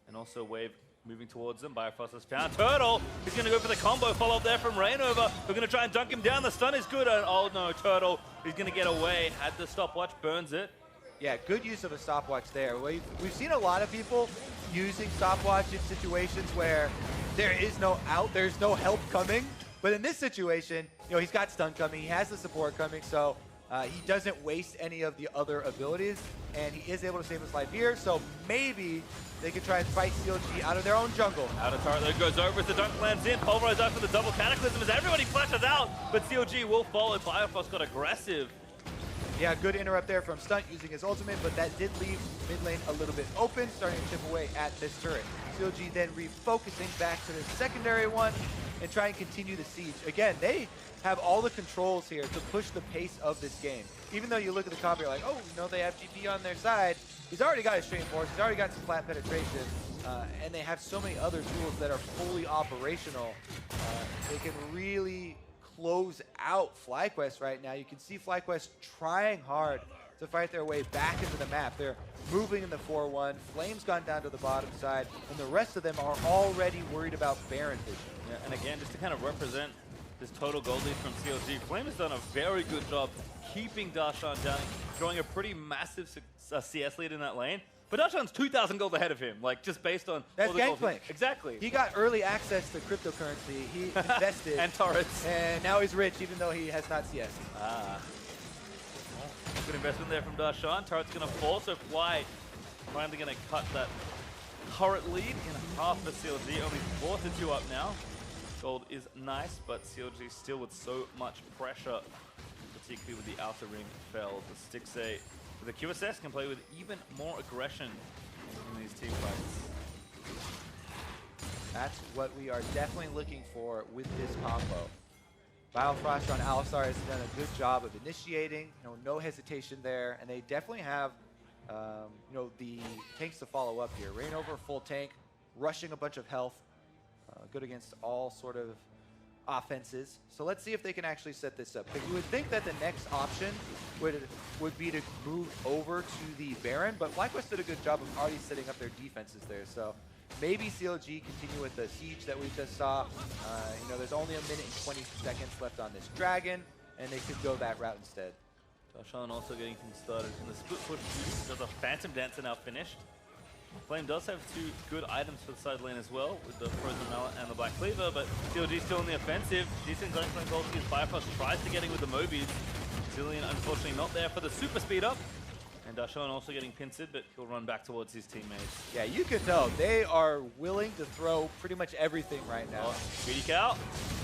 and also Wave moving towards them. Biofrost has found Turtle. He's going to go for the combo. Follow up there from ReignOver. We're going to try and dunk him down. The stun is good. And oh no, Turtle is going to get away. Had the stopwatch, burns it. Yeah, good use of a stopwatch there. We've seen a lot of people using stopwatch in situations where there is no out, there's no help coming. But in this situation, you know, he's got stun coming, he has the support coming, so he doesn't waste any of the other abilities, and he is able to save his life here. So maybe they could try and fight CLG out of their own jungle. Out of turret, there goes over as the dunk lands in. Pulverize out for the double cataclysm as everybody flashes out, but CLG will follow. Biofrost got aggressive. Yeah, good interrupt there from Stunt using his ultimate, but that did leave mid lane a little bit open, starting to chip away at this turret. CLG then refocusing back to the secondary one and try and continue the siege. Again, they have all the controls here to push the pace of this game. Even though you look at the comp, you're like, oh, you know, they have GP on their side. He's already got his Stream Force, he's already got some flat penetration, and they have so many other tools that are fully operational. They can really close out FlyQuest right now. You can see FlyQuest trying hard to fight their way back into the map. They're moving in the 4-1. Flame's gone down to the bottom side, and the rest of them are already worried about Baron vision. Yeah, and again, just to kind of represent this total gold lead from CLG, Flame has done a very good job keeping Darshan down, drawing a pretty massive CS lead in that lane. But Darshan's 2,000 gold ahead of him, like just based on that's Gangplank. Exactly. He got early access to cryptocurrency. He invested and turrets, and now he's rich, even though he has not CS. Good investment there from Darshan. Turret's going to fall, so Fly finally going to cut that turret lead in half for CLG. Only 4-2 up now. Gold is nice, but CLG still with so much pressure, particularly with the outer ring fell. The Stixxay with the QSS can play with even more aggression in these team fights. That's what we are definitely looking for with this combo. Biofrost on Alistar has done a good job of initiating, no hesitation there, and they definitely have, the tanks to follow up here. ReignOver full tank, rushing a bunch of health, good against all sort of offenses. So let's see if they can actually set this up. Because you would think that the next option would be to move over to the Baron, but FlyQuest did a good job of already setting up their defenses there. So maybe CLG continue with the siege that we just saw. There's only 1 minute and 20 seconds left on this dragon, and they could go that route instead. Darshan also getting things started in the split push. Does a Phantom Dancer now finished. Flame does have 2 good items for the side lane as well, with the Frozen Mallet and the Black Cleaver, but CLG still in the offensive. Decent Gangplank ulti as Biofrost tries to get in with the Mobies. Zilean unfortunately not there for the super speed up. And Darshan also getting pincered, but he'll run back towards his teammates. Yeah, you can tell they are willing to throw pretty much everything right now. Greedy Cow.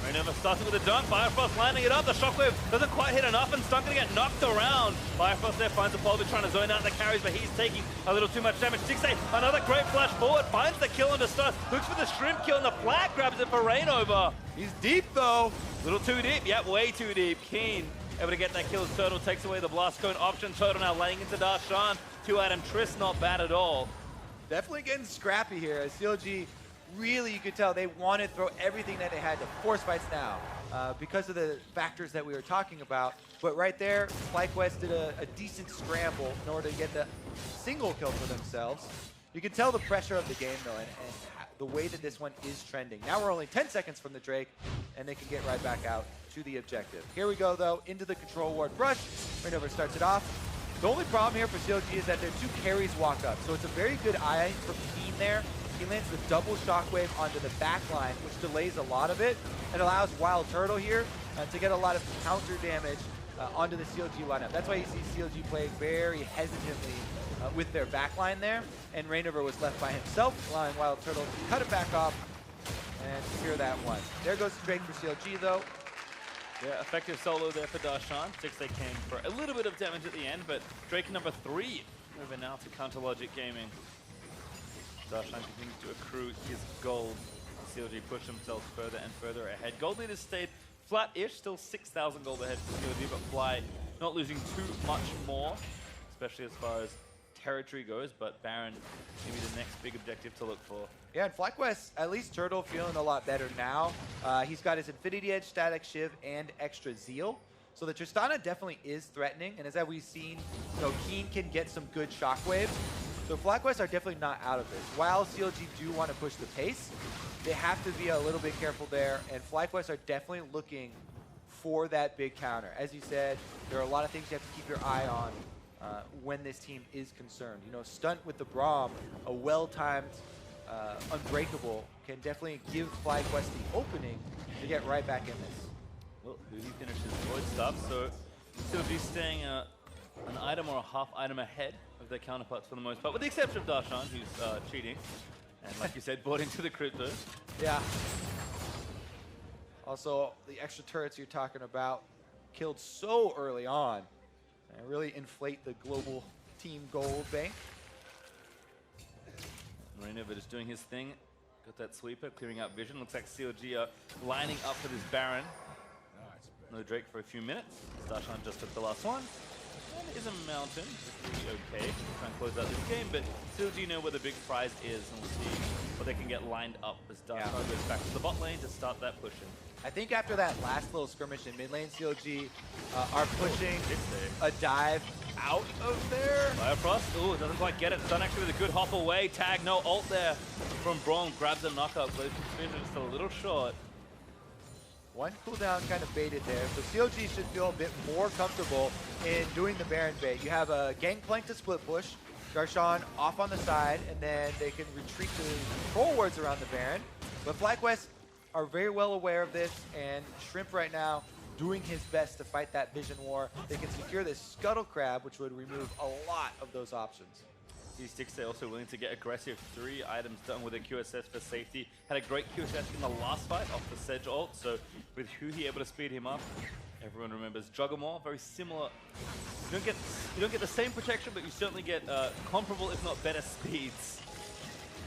ReignOver starting with a dunk. Biofrost landing it up. The shockwave doesn't quite hit enough, and Stunt gonna get knocked around. Biofrost there finds a Polby trying to zone out the carries, but he's taking a little too much damage. Stixxay, another great flash forward, finds the kill into Stunt. Looks for the shrimp kill, and the flag grabs it for ReignOver. He's deep though. A little too deep. Yep, way too deep. Keane able to get that kill as Turtle takes away the blast cone option. Turtle now laying into Darshan. 2-item Trist, not bad at all. Definitely getting scrappy here as CLG really, you could tell they wanted to throw everything that they had to force fights now. because of the factors that we were talking about. But right there, FlyQuest did a decent scramble in order to get the single kill for themselves. You can tell the pressure of the game, though, and the way that this one is trending. Now we're only 10 seconds from the Drake, and they can get right back out to the objective. Here we go, though, into the control ward rush. ReignOver starts it off. The only problem here for CLG is that their 2 carries walk up, so it's a very good eye for Keane there. He lands the double shockwave onto the back line, which delays a lot of it, and allows WildTurtle here to get a lot of counter damage onto the CLG lineup. That's why you see CLG playing very hesitantly with their backline there, and ReignOver was left by himself, allowing WildTurtle to cut it back off and secure that one. There goes the Drake for CLG, though. Yeah, effective solo there for Darshan. Stixxay came for a little bit of damage at the end, but Drake number 3 over now to Counter Logic Gaming. Darshan continues to accrue his gold. CLG push themselves further and further ahead. Gold leaders stayed flat-ish, still 6,000 gold ahead for CLG, but Fly not losing too much more, especially as far as territory goes, but Baron maybe the next big objective to look for. Yeah, and FlyQuest, at least Turtle feeling a lot better now. He's got his Infinity Edge, Static Shiv, and extra Zeal. So the Tristana definitely is threatening, and as we've seen, Keane can get some good shockwaves. So FlyQuest are definitely not out of this. While CLG do want to push the pace, they have to be a little bit careful there, and FlyQuest are definitely looking for that big counter. As you said, there are a lot of things you have to keep your eye on when this team is concerned. Stunt with the Braum, a well-timed Unbreakable, can definitely give FlyQuest the opening to get right back in this. Well, Huhi finishes void stuff, so CLG staying an item or a half item ahead of their counterparts for the most part, with the exception of Darshan, who's cheating. And like you said, bought into the crypto. Yeah. Also, the extra turrets you're talking about killed so early on and really inflate the global team gold bank. ReignOver just doing his thing. Got that sweeper, clearing out vision. Looks like CLG are lining up for this Baron. No Drake for a few minutes. Darshan just took the last one. And is a mountain. Okay, try and close out this game, but CLG know where the big prize is, and we'll see what they can get lined up as Darshan goes back to the bot lane to start that pushing. I think after that last little skirmish in mid lane, CLG are pushing a dive out of there. Biofrost, ooh, doesn't quite get it. Stunt actually with a good hop away. Tag, no ult there from Braum. Grabs a knockup, but it's just a little short. One cooldown kind of baited there, so CLG should feel a bit more comfortable in doing the Baron bait. You have a Gangplank to split push, Darshan off on the side, and then they can retreat to control wards around the Baron. But FlyQuest are very well aware of this, and Shrimp right now doing his best to fight that vision war. They can secure this Scuttle Crab, which would remove a lot of those options. These Stixxay also willing to get aggressive. 3 items done with a QSS for safety. Had a great QSS in the last fight off the Sej ult, so with Huhi able to speed him up. Everyone remembers Kog'Maw, very similar. You don't get the same protection, but you certainly get comparable, if not better, speeds.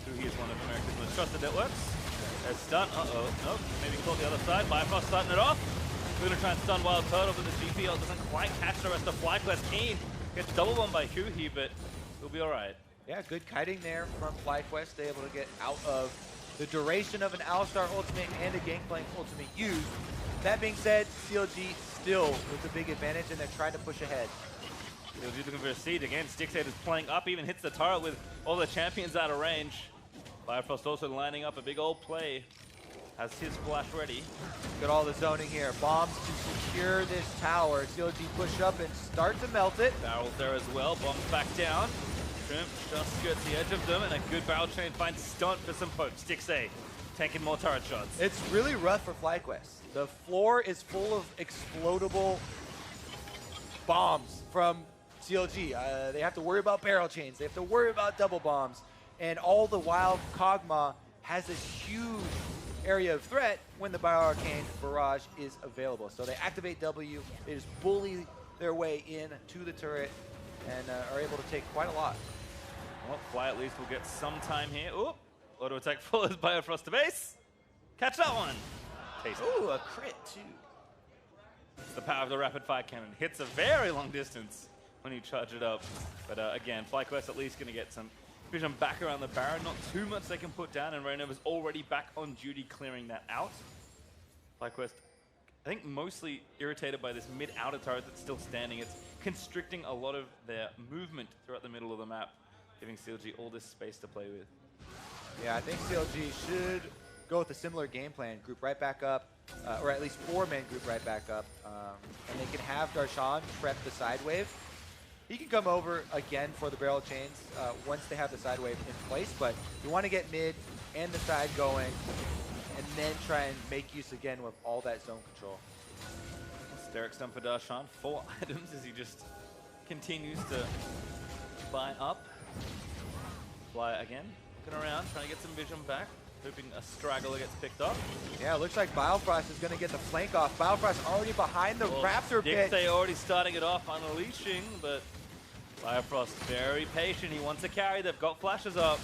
Huhi is one of America's most trusted networks. There's Stunt, nope, maybe caught the other side. Biofrost starting it off. We're gonna try and stun WildTurtle, but the GP ult doesn't quite catch the rest of FlyQuest. Keane gets double one by Huhi, but we'll be all right. Yeah, good kiting there from FlyQuest. They're able to get out of the duration of an Alistar ultimate and a Gangplank ultimate used. That being said, CLG still with the big advantage, and they're trying to push ahead. CLG looking for a seed again. Stixxay is playing up, even hits the turret with all the champions out of range. Biofrost also lining up a big old play. Has his flash ready. Got all the zoning here. Bombs to secure this tower. CLG push up and start to melt it. Barrels there as well. Bombs back down. Shrimp just skirts the edge of them, and a good barrel chain finds Stunt for some poke. Stixxay taking more turret shots. It's really rough for FlyQuest. The floor is full of explodable bombs from CLG. They have to worry about barrel chains. They have to worry about double bombs. And all the while, Kog'Maw has this huge area of threat when the Bioarcane barrage is available. So they activate W, they just bully their way in to the turret and are able to take quite a lot. Well, Fly at least will get some time here. Oop, auto attack follows Biofrost to base. Catch that one. Taste. Ooh, a crit too. It's the power of the rapid fire cannon. Hits a very long distance when you charge it up. But again, FlyQuest at least gonna get some vision back around the Baron. Not too much they can put down, and ReignOver's already back on duty clearing that out. FlyQuest I think mostly irritated by this mid-outer turret that's still standing. It's constricting a lot of their movement throughout the middle of the map, giving CLG all this space to play with. Yeah, I think CLG should go with a similar game plan, group right back up, or at least 4-man group right back up, and they can have Darshan prep the side wave. He can come over again for the barrel chains once they have the side wave in place, but you want to get mid and the side going, and then try and make use again with all that zone control. Derek stun for Darshan, 4 items as he just continues to buy up. Fly again, looking around, trying to get some vision back, hoping a straggler gets picked up. Yeah, it looks like Biofrost is going to get the flank off. Biofrost already behind the Raptor pit. Stixxay already starting it off, unleashing, but Biofrost very patient. He wants to carry. They've got flashes up.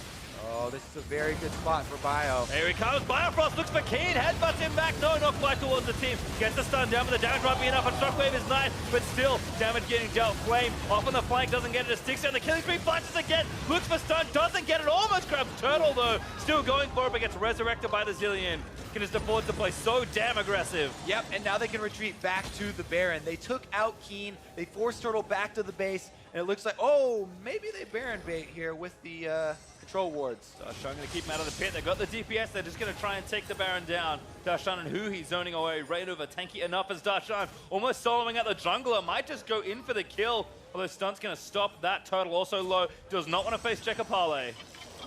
Oh, this is a very good spot for Bio. Here he comes. Biofrost looks for Keane. Headbutts him back. No, not quite towards the team. Gets the stun down, but the damage might be enough. And Shockwave is nice, but still damage getting dealt. Flame off on the flank, doesn't get it to Stixxay. The killing spree flashes again. Looks for stun, doesn't get it. Almost grabs Turtle though. Still going for it, but gets resurrected by the Zilean. Can just afford to play so damn aggressive. Yep, and now they can retreat back to the Baron. They took out Keane. They forced Turtle back to the base. And it looks like, oh, maybe they Baron bait here with the control wards. Darshan going to keep him out of the pit. They got the DPS. They're just going to try and take the Baron down. Darshan and Huhi zoning away. ReignOver tanky enough as Darshan almost soloing out the jungler. Might just go in for the kill. Although Stunt's going to stop that. Turtle also low. Does not want to face Jekapale.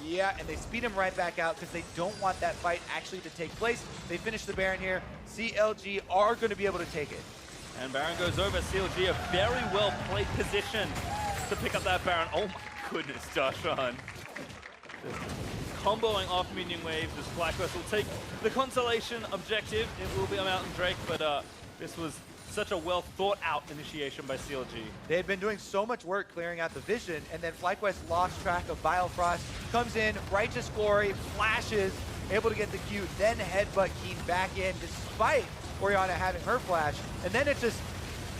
Yeah, and they speed him right back out because they don't want that fight actually to take place. They finish the Baron here. CLG are going to be able to take it. And Baron goes over. CLG, a very well played position to pick up that Baron. Oh my goodness, Darshan. Comboing off minion waves as FlyQuest will take the consolation objective. It will be a Mountain Drake, but this was such a well thought out initiation by CLG. They had been doing so much work clearing out the vision, and then FlyQuest lost track of Biofrost, comes in, Righteous Glory, flashes, able to get the Q, then headbutt Keane back in despite Orianna having her flash, and then it's just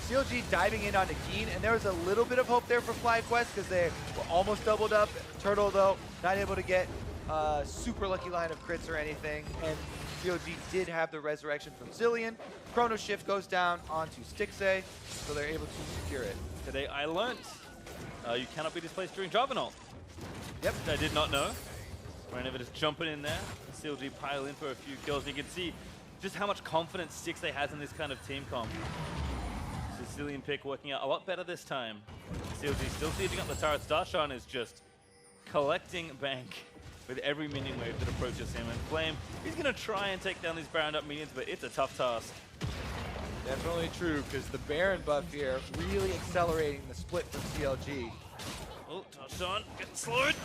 CLG diving in onto Keane, and there was a little bit of hope there for FlyQuest because they were almost doubled up. Turtle, though, not able to get a super lucky line of crits or anything, and CLG did have the resurrection from Zilean. Chrono shift goes down onto Stixxay, so they're able to secure it. Today I learned you cannot be displaced during Jarvan ult. Yep. I did not know. ReignOver just jumping in there. CLG pile in for a few kills. You can see just how much confidence Stixxay has in this kind of team comp. Zilean pick working out a lot better this time. CLG still sieging up the turrets. Darshan is just collecting bank with every minion wave that approaches him. And Flame, he's going to try and take down these Baron up minions, but it's a tough task. Definitely true, because the Baron buff here really accelerating the split from CLG. Oh, Darshan getting slowed.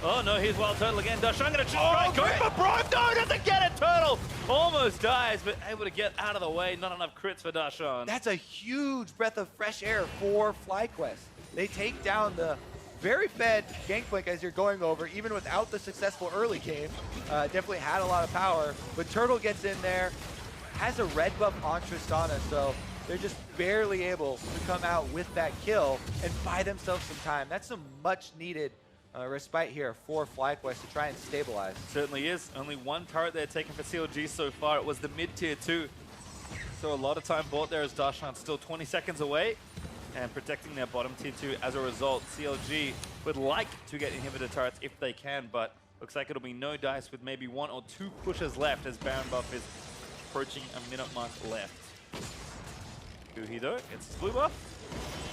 Oh no, here's WildTurtle again. Darshan going to try go for Braum. No, doesn't get it. Turtle almost dies, but able to get out of the way. Not enough crits for Darshan. That's a huge breath of fresh air for FlyQuest. They take down the very fed Gangplank as you're going over, even without the successful early game. Definitely had a lot of power, but Turtle gets in there, has a red buff on Tristana, so they're just barely able to come out with that kill and buy themselves some time. That's some much needed respite here for FlyQuest to try and stabilize. Certainly is. Only one turret they're taking for CLG so far. It was the mid-tier 2. So a lot of time bought there as Darshan's still 20 seconds away and protecting their bottom tier 2 as a result. CLG would like to get inhibitor turrets if they can, but looks like it'll be no dice with maybe 1 or 2 pushes left as Baron buff is approaching a minute mark left. Huhi though gets his blue buff.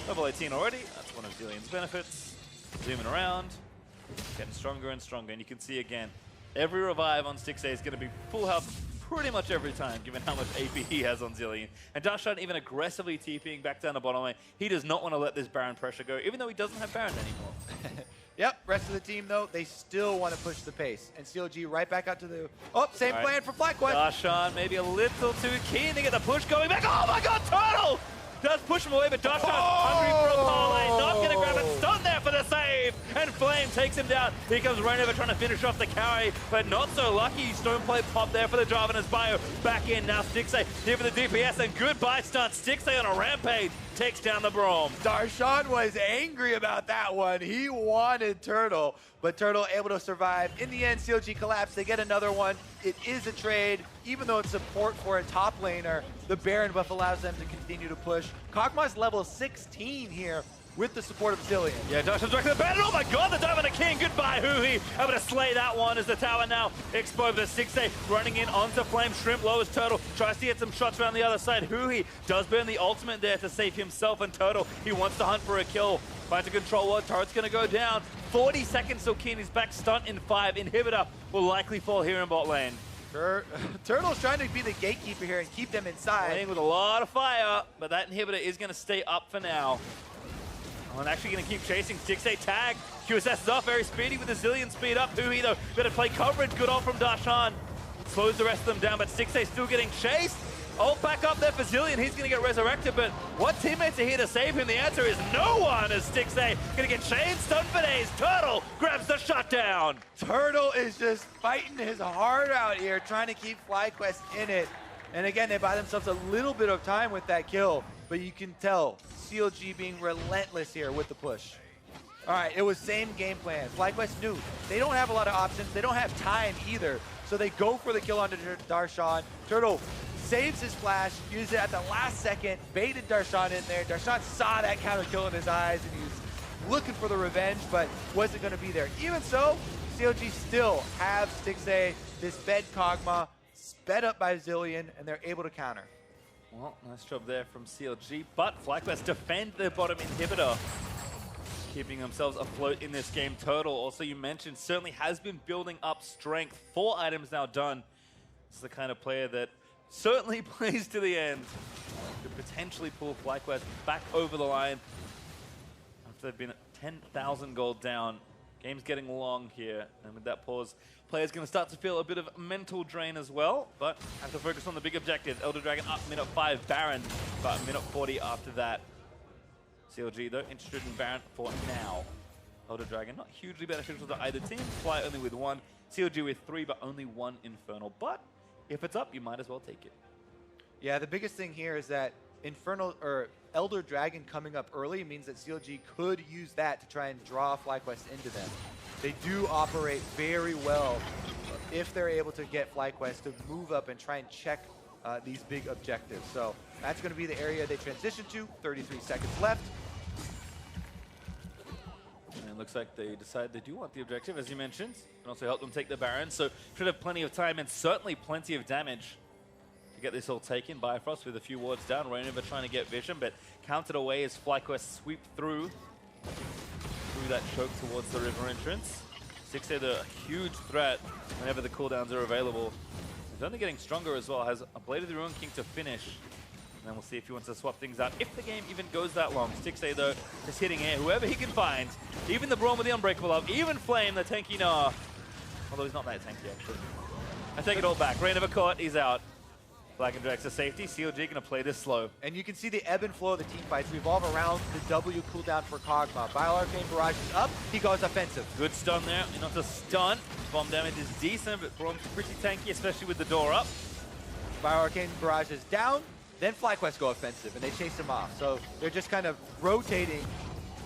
Level 18 already. That's one of Zilean's benefits. Zooming around. Getting stronger and stronger, and you can see again, every revive on Stixxay is going to be full health pretty much every time, given how much AP he has on Zilean. And Darshan even aggressively TPing back down the bottom lane. He does not want to let this Baron pressure go, even though he doesn't have Baron anymore. Yep, rest of the team, though, they still want to push the pace. And CLG right back out to the... Oh, same plan for FlyQuest. Darshan maybe a little too keen to get the push going back. Oh my god, Turtle! Does push him away, but Darshan hungry for a parlay. Not going to grab it. Stunt there for the save, and Flame takes him down. Here comes ReignOver trying to finish off the carry, but not so lucky. Stoneplate pop there for the Jarvan as Bio back in. Now Stixxay here for the DPS, and goodbye Stunt. Stixxay on a rampage takes down the Braum. Darshan was angry about that one. He wanted Turtle, but Turtle able to survive. In the end, CLG collapsed. They get another one. It is a trade. Even though it's support for a top laner, the Baron buff allows them to continue to push. Kog'Maw's level 16 here with the support of Zilean. Yeah, Darshan's back to the Baron. Oh my god, the dive on the King. Goodbye, Huhi. Able to slay that one as the tower now exposed. The Stixxay running in onto Flame. Shrimp lowers Turtle. Tries to get some shots around the other side. Huhi does burn the ultimate there to save himself and Turtle. He wants to hunt for a kill. Finds a controller. Turret's going to go down. 40 seconds till Keane is back. Stunt in 5. Inhibitor will likely fall here in bot lane. Turtle's trying to be the gatekeeper here and keep them inside. Playing with a lot of fire, but that inhibitor is going to stay up for now. I'm actually going to keep chasing. Stixxay tag. QSS is off, very speedy with the Zilean speed up. Huhi, though, better play coverage. Good ult from Darshan. Slows the rest of them down, but Stixxay still getting chased. Ult back up there for Zilean. He's going to get resurrected, but what teammates are here to save him? The answer is no one, as Stixxay going to get chained. Stun for days. Turtle grabs the shutdown. Turtle is just fighting his heart out here, trying to keep FlyQuest in it. And again, they buy themselves a little bit of time with that kill, but you can tell CLG being relentless here with the push. All right, it was same game plan. FlyQuest knew they don't have a lot of options. They don't have time either, so they go for the kill onto Darshan. Turtle saves his flash, uses it at the last second, baited Darshan in there. Darshan saw that counter kill in his eyes, and he was looking for the revenge, but wasn't going to be there. Even so, CLG still have Stixxay, this fed Kog'Maw, sped up by Zilean, and they're able to counter. Well, nice job there from CLG, but FlyQuest defend their bottom inhibitor, keeping themselves afloat in this game. Turtle, also you mentioned, certainly has been building up strength. 4 items now done. This is the kind of player that certainly plays to the end. Could potentially pull FlyQuest back over the line after they've been 10,000 gold down. Game's getting long here, and with that pause, players going to start to feel a bit of mental drain as well, but have to focus on the big objective. Elder Dragon up minute 5, Baron about minute 40 after that. CLG, though, interested in Baron for now. Elder Dragon, not hugely beneficial to either team. Fly only with 1. CLG with 3, but only 1 Infernal. But if it's up, you might as well take it. Yeah, the biggest thing here is that Infernal or Elder Dragon coming up early means that CLG could use that to try and draw FlyQuest into them. They do operate very well if they're able to get FlyQuest to move up and try and check these big objectives. So that's going to be the area they transition to. 33 seconds left. And it looks like they decide they do want the objective, as you mentioned, and also help them take the Baron. So should have plenty of time and certainly plenty of damage to get this all taken. Biofrost with a few wards down. ReignOver trying to get vision, but counted away as FlyQuest sweep through that choke towards the river entrance. Stixxay, the huge threat whenever the cooldowns are available. He's only getting stronger as well. Has a Blade of the Ruin King to finish. And then we'll see if he wants to swap things out, if the game even goes that long. Stixxay, though, is hitting air. Whoever he can find, even the Braum with the Unbreakable Up, even Flame, the tanky Gnar. Although he's not that tanky, actually. I take it all back. ReignOver caught, he's out. Black and Drax to safety. CLG going to play this slow. And you can see the ebb and flow of the team fights revolve around the W cooldown for Kog'Maw. Bioarcane Barrage is up, he goes offensive. Good stun there, not a stun. Bomb damage is decent, but Braum's pretty tanky, especially with the door up. Bioarcane Barrage is down, then FlyQuest go offensive, and they chase him off. So they're just kind of rotating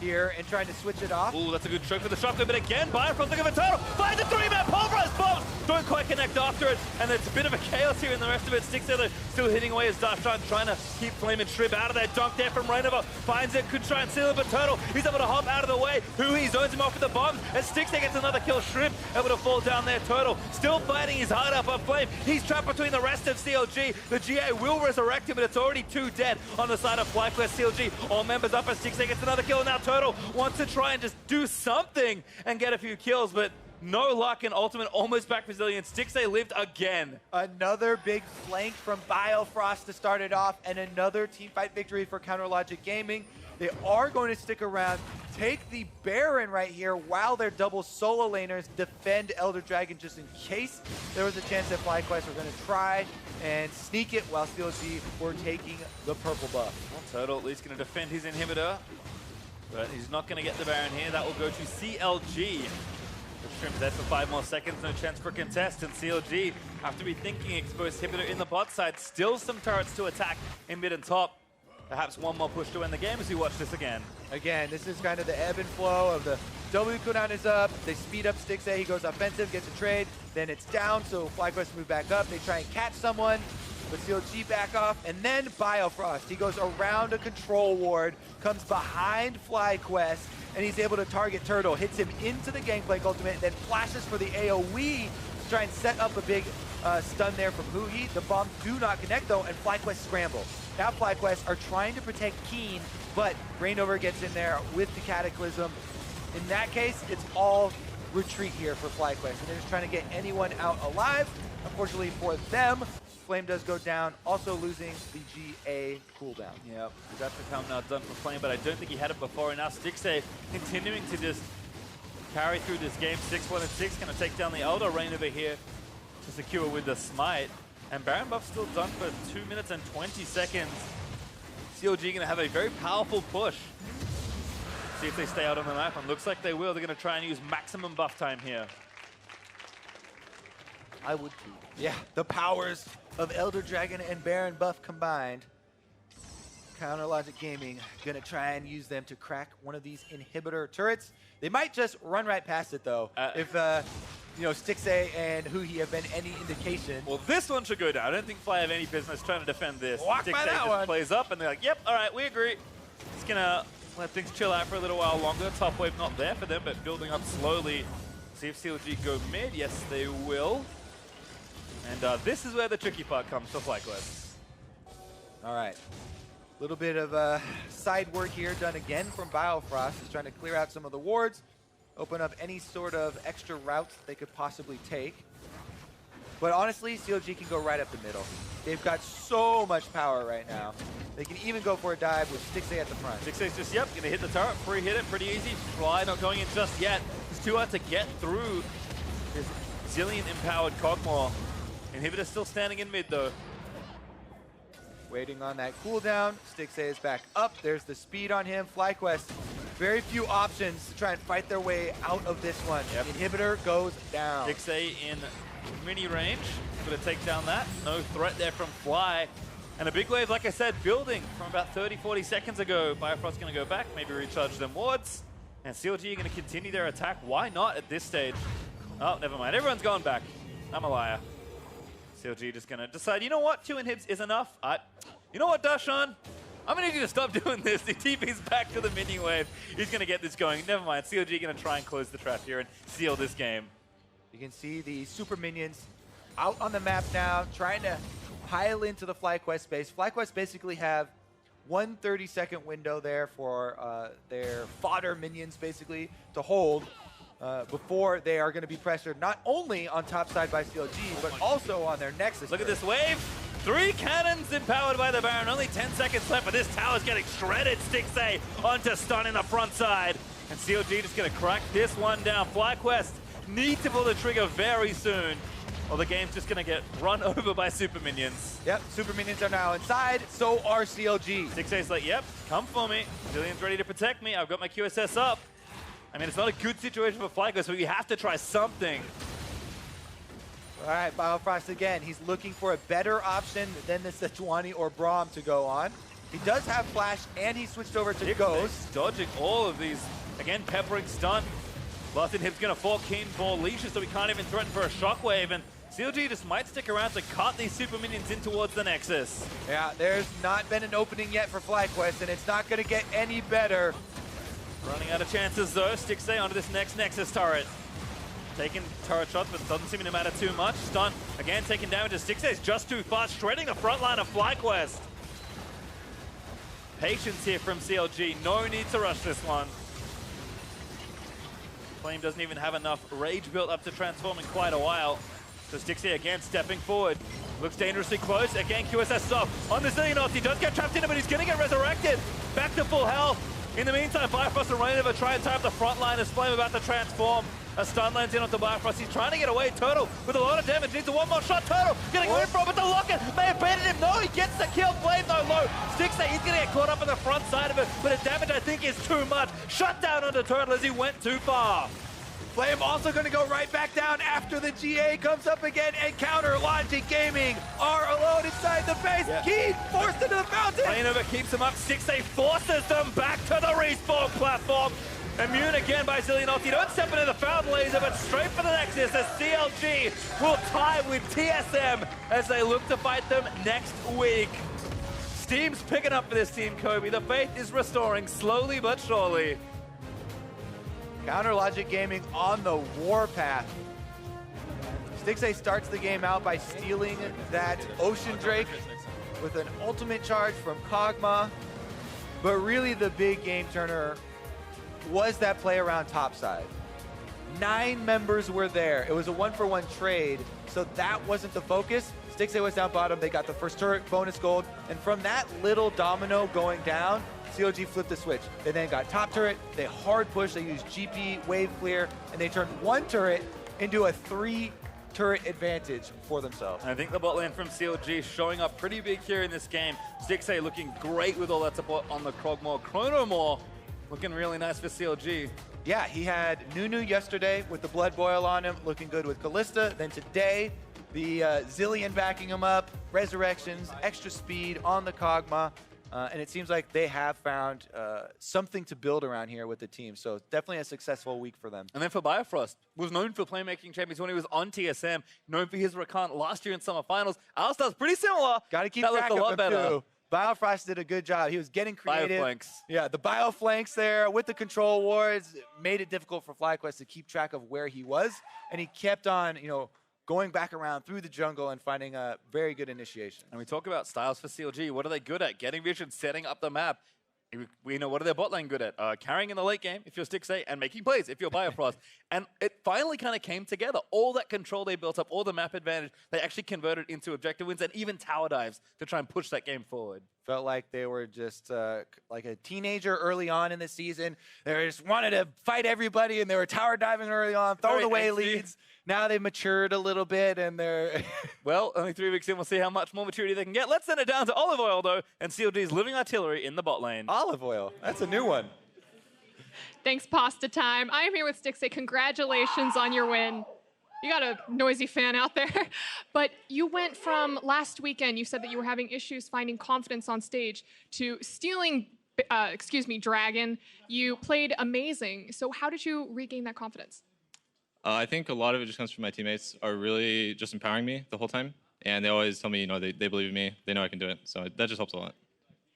here and trying to switch it off. Ooh, that's a good choke for the shotgun, but again, Biofrost looking for Turtle. Finds a 3-man pulverize bomb! Don't quite connect after it, and it's a bit of a chaos here in the rest of it. Stixxay still hitting away as Darshan trying to keep Flame and Shrimp out of that dunk there from ReignOver. Finds it, could try and seal it, but Turtle, he's able to hop out of the way. Huhi zones him off with the bombs, and Stixxay gets another kill. Shrimp able to fall down there. Turtle still fighting his heart up on Flame. He's trapped between the rest of CLG. The GA will resurrect him, but it's already 2 dead on the side of FlyQuest. CLG, all members up as Stixxay gets another kill, and now Turtle wants to try and just do something and get a few kills, but no luck, and ultimate almost back for Zilean. Stixxay lived again. Another big flank from Biofrost to start it off, and another teamfight victory for CounterLogic Gaming. They are going to stick around, take the Baron right here while their double solo laners defend Elder Dragon just in case there was a chance that FlyQuest were going to try and sneak it while CLG were taking the purple buff. Well, Turtle at least going to defend his inhibitor. But he's not going to get the Baron here. That will go to CLG. The Shrimp dead for 5 more seconds. No chance for contest. And CLG have to be thinking exposed inhibitor in the bot side. Still some turrets to attack in mid and top. Perhaps one more push to win the game as we watch this again. Again, this is kind of the ebb and flow of the W cooldown is up. They speed up Stixxay. He goes offensive, gets a trade. Then it's down, so FlyQuest move back up. They try and catch someone, but CLG back off. And then Biofrost. He goes around a control ward, comes behind FlyQuest, and he's able to target Turtle. Hits him into the Gangplank ultimate, then flashes for the AoE to try and set up a big stun there from Huhi. The bombs do not connect, though, and FlyQuest scramble. Now FlyQuest are trying to protect Keane, but ReignOver gets in there with the Cataclysm. In that case, it's all retreat here for FlyQuest, and they're just trying to get anyone out alive. Unfortunately for them, Flame does go down, also losing the GA cooldown. Yep, that's become now done for Flame, but I don't think he had it before. And now Stixxay continuing to just carry through this game. 6-1 and 6, going to take down the Elder. ReignOver here to secure with the Smite. And Baron buff still done for 2 minutes and 20 seconds. CLG going to have a very powerful push. See if they stay out on the map, and looks like they will. They're going to try and use maximum buff time here. I would too. Yeah, the powers of Elder Dragon and Baron buff combined. Counter Logic Gaming going to try and use them to crack one of these inhibitor turrets. They might just run right past it, though, if you know, Stixxay and Huhi have been any indication. Well, this one should go down. I don't think Fly have any business trying to defend this. Walk by that just one. Plays up, and they're like, yep, all right, we agree. Just going to let things chill out for a little while longer. Top wave not there for them, but building up slowly. See if CLG go mid. Yes, they will. And this is where the tricky part comes for FlyQuest. All right. A little bit of side work here done again from Biofrost. He's trying to clear out some of the wards, open up any sort of extra routes they could possibly take. But honestly, CLG can go right up the middle. They've got so much power right now. They can even go for a dive with Stixxay at the front. Stixxay's just, yep, gonna hit the turret, free hit it, pretty easy. Fly not going in just yet. It's too hard to get through his Zilean empowered Kog'Maw. Inhibitor still standing in mid though. Waiting on that cooldown. Stixxay is back up. There's the speed on him. FlyQuest, very few options to try and fight their way out of this one. Yep. Inhibitor goes down. Stixxay in mini range. Gonna take down that. No threat there from Fly. And a big wave, like I said, building from about 30, 40 seconds ago. Biofrost's gonna go back, maybe recharge them wards. And CLG are gonna continue their attack. Why not at this stage? Oh, never mind. Everyone's gone back. I'm a liar. CLG just gonna decide, you know what? 2 inhibs is enough. You know what, Darshan? I'm gonna need you to stop doing this. The TP's back to the mini wave. He's gonna get this going. Never mind. CLG gonna try and close the trap here and seal this game. You can see the super minions out on the map now, trying to pile into the FlyQuest space. FlyQuest basically have 1 30-second window there for their fodder minions basically to hold before they are going to be pressured not only on top side by CLG, but also on their Nexus. Look at this wave. 3 cannons empowered by the Baron. Only 10 seconds left, but this tower's getting shredded. Stixxay onto Stunt in the front side. And CLG just going to crack this one down. FlyQuest need to pull the trigger very soon, or the game's just going to get run over by super minions. Yep, super minions are now inside, so are CLG. Stixxay's like, yep, come for me. Zilean's ready to protect me. I've got my QSS up. I mean, it's not a good situation for FlyQuest, but we have to try something. All right, Biofrost again. He's looking for a better option than the Sejuani or Braum to go on. He does have Flash, and he switched over to Ghost. Dodging all of these. Again, peppering Stunt. Last inhib's going to fall Keane for leashes, so we can't even threaten for a shockwave. And CLG just might stick around to cut these super minions in towards the Nexus. Yeah, there's not been an opening yet for FlyQuest, and it's not going to get any better. Running out of chances, though. Stixxay onto this next Nexus turret. Taking turret shots, but doesn't seem to matter too much. Stunt, again, taking damage as Stixxay's just too fast, shredding the front line of FlyQuest. Patience here from CLG. No need to rush this one. Flame doesn't even have enough rage built up to transform in quite a while. So Stixxay again stepping forward. Looks dangerously close. Again, QSS off on the Zilean. He does get trapped in it, but he's going to get resurrected. Back to full health. In the meantime, Biofrost and ReignOver try and tie up the front line as Flame about to transform. A stun lands in onto Biofrost. He's trying to get away. Turtle with a lot of damage. Needs a one more shot. Turtle getting away from it. The locket may have baited him. No, he gets the kill. Blade though low. Stixxay, he's going to get caught up on the front side of it, but the damage I think is too much. Shut down onto Turtle as he went too far. Flame also going to go right back down after the GA comes up again and counter. Logic Gaming are alone inside the base. Yeah. Keane forced into the fountain. ReignOver keeps him up. Stixxay forces them back to the respawn platform. Immune again by Zilean. You don't step into the fountain laser, but straight for the Nexus as CLG will tie with TSM as they look to fight them next week. Steam's picking up for this team, Kobe. The faith is restoring slowly but surely. Counter Logic Gaming on the warpath. Stixxay starts the game out by stealing that Ocean Drake with an ultimate charge from Kog'Maw. But really the big game turner was that play around topside. 9 members were there. It was a 1-for-1 trade, so that wasn't the focus. Stixxay was down bottom. They got the first turret, bonus gold, and from that little domino going down, CLG flipped the switch. They then got top turret, they hard push, they used GP, wave clear, and they turned 1 turret into a 3-turret advantage for themselves. I think the bot lane from CLG showing up pretty big here in this game. Stixxay looking great with all that support on the Kog'Maw. Chrono looking really nice for CLG. Yeah, he had Nunu yesterday with the Blood Boil on him, looking good with Callista. Then today, the Zilean backing him up, Resurrections, extra speed on the Kog'Maw. And it seems like they have found something to build around here with the team. So definitely a successful week for them. And then for Biofrost, was known for playmaking champions when he was on TSM, known for his Rakan last year in Summer Finals. Alistar's pretty similar. Got to keep that track looked a lot of them better. too. Biofrost did a good job. He was getting creative. Bioflanks. Yeah, the bioflanks there with the control wards made it difficult for FlyQuest to keep track of where he was. And he kept on, going back around through the jungle and finding a very good initiation. And we talk about styles for CLG. What are they good at? Getting vision, setting up the map. We know what are their bot lane good at? Carrying in the late game if you're Stixxay, and making plays if you're Biofrost. And it finally kind of came together. All that control they built up, all the map advantage, they actually converted into objective wins and even tower dives to try and push that game forward. Felt like they were just like a teenager early on in the season. They just wanted to fight everybody, and they were tower diving early on, throwing away leads. Now they've matured a little bit, and they're... Well, only 3 weeks in, we'll see how much more maturity they can get. Let's send it down to Olive Oil, though, and CLG's Living Artillery in the bot lane. Olive Oil. That's a new one. Thanks, Pasta Time. I am here with Stixxay. Congratulations on your win. You got a noisy fan out there. But you went from last weekend, you said that you were having issues finding confidence on stage, to stealing, Dragon. You played amazing. So how did you regain that confidence? I think a lot of it just comes from my teammates are really just empowering me the whole time. And they always tell me, they believe in me. They know I can do it. So that just helps a lot.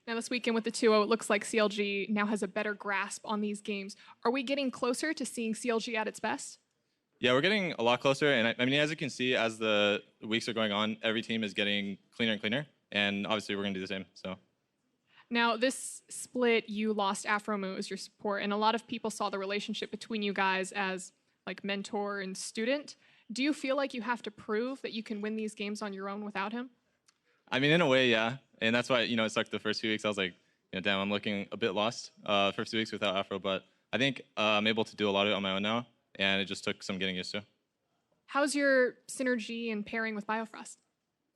Now this weekend with the 2-0, it looks like CLG now has a better grasp on these games. Are we getting closer to seeing CLG at its best? Yeah, we're getting a lot closer. And I mean, as you can see, as the weeks are going on, every team is getting cleaner and cleaner. And obviously we're going to do the same. So. Now, this split, you lost Afromu as your support, and a lot of people saw the relationship between you guys as like mentor and student. Do you feel like you have to prove that you can win these games on your own without him? I mean, in a way, yeah. And that's why, it sucked the first few weeks. I was like, damn, I'm looking a bit lost first 2 weeks without Afro. But I think I'm able to do a lot of it on my own now, and it just took some getting used to. How's your synergy and pairing with Biofrost?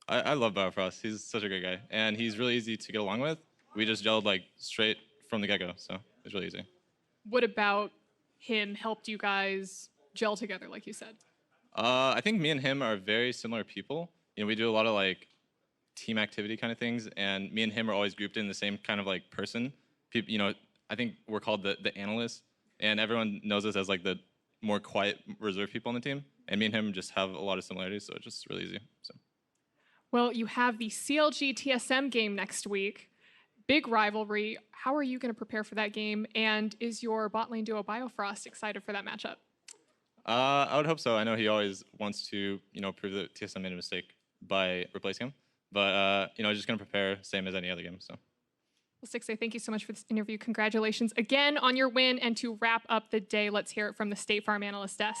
I love Biofrost. He's such a great guy, and he's really easy to get along with. We just gelled like straight from the get-go, so it's really easy. What about him helped you guys gel together, like you said? I think me and him are very similar people. We do a lot of like team activity kind of things, and me and him are always grouped in the same kind of like person. People, I think we're called the analysts, and everyone knows us as like the more quiet, reserved people on the team. And me and him just have a lot of similarities, so it's just really easy. So. Well, you have the CLG TSM game next week. Big rivalry. How are you going to prepare for that game? And is your bot lane duo Biofrost excited for that matchup? I would hope so. I know he always wants to, prove that TSM made a mistake by replacing him. But, just going to prepare same as any other game. So. Well, Stixxay, thank you so much for this interview. Congratulations again on your win. And to wrap up the day, let's hear it from the State Farm Analyst Desk.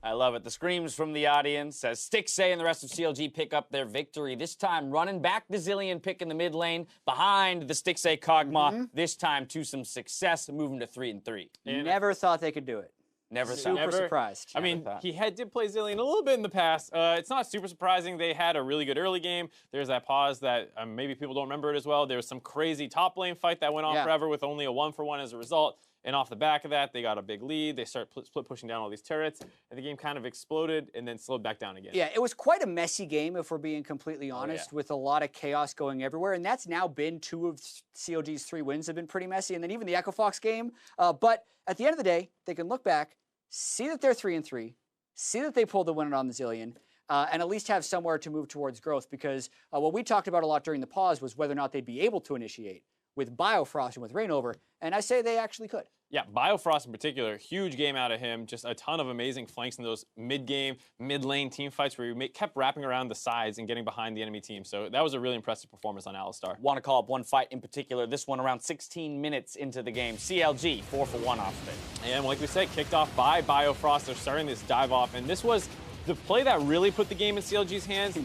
I love it. The screams from the audience as Stixxay and the rest of CLG pick up their victory. This time running back the Zilean pick in the mid lane behind the Stixxay Kog'Maw. This time to some success, moving to 3-3. Never thought they could do it. Never surprised. I mean, he did play Zilean a little bit in the past. It's not super surprising. They had a really good early game. There's that pause that maybe people don't remember it as well. There was some crazy top lane fight that went on forever with only a 1-for-1 as a result. And off the back of that, they got a big lead. They start split pushing down all these turrets. And the game kind of exploded and then slowed back down again. Yeah, it was quite a messy game, if we're being completely honest, with a lot of chaos going everywhere. And that's now been 2 of CLG's 3 wins have been pretty messy. And then even the Echo Fox game. But at the end of the day, they can look back, see that they're 3-3, see that they pulled the win on the Zilean, and at least have somewhere to move towards growth. Because what we talked about a lot during the pause was whether or not they'd be able to initiate with Biofrost and with ReignOver. And I say they actually could. Yeah, Biofrost in particular, huge game out of him. Just a ton of amazing flanks in those mid-game, mid-lane team fights where he kept wrapping around the sides and getting behind the enemy team. So that was a really impressive performance on Alistar. Want to call up one fight in particular, this one around 16 minutes into the game. CLG, 4-for-1 off of it. And like we said, kicked off by Biofrost. They're starting this dive off, and this was the play that really put the game in CLG's hands.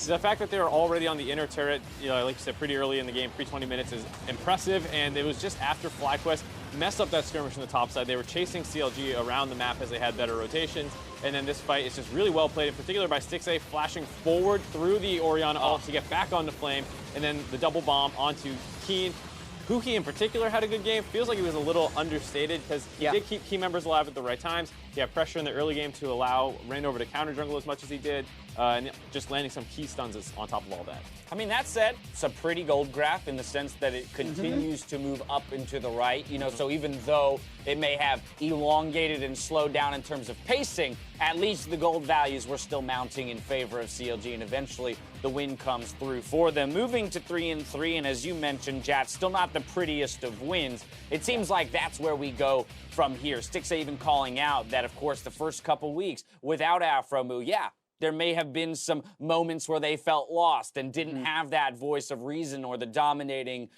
The fact that they were already on the inner turret, like you said, pretty early in the game, pre-20 minutes, is impressive. And it was just after FlyQuest messed up that skirmish on the top side. They were chasing CLG around the map as they had better rotations. And then this fight is just really well played, in particular by Stixxay, flashing forward through the Orianna ult to get back onto Flame, and then the double bomb onto Keane. Huhi in particular had a good game. Feels like he was a little understated because he did keep key members alive at the right times. He had pressure in the early game to allow ReignOver to counter jungle as much as he did, and just landing some key stuns on top of all that. I mean, that said, it's a pretty gold graph in the sense that it continues to move up and to the right. So even though it may have elongated and slowed down in terms of pacing, at least the gold values were still mounting in favor of CLG, and eventually the win comes through for them. Moving to 3-3, and as you mentioned, Jat, still not the prettiest of wins. It seems like that's where we go from here. Stixxay even calling out that, of course, the first couple weeks without Afromu, there may have been some moments where they felt lost and didn't have that voice of reason or the dominating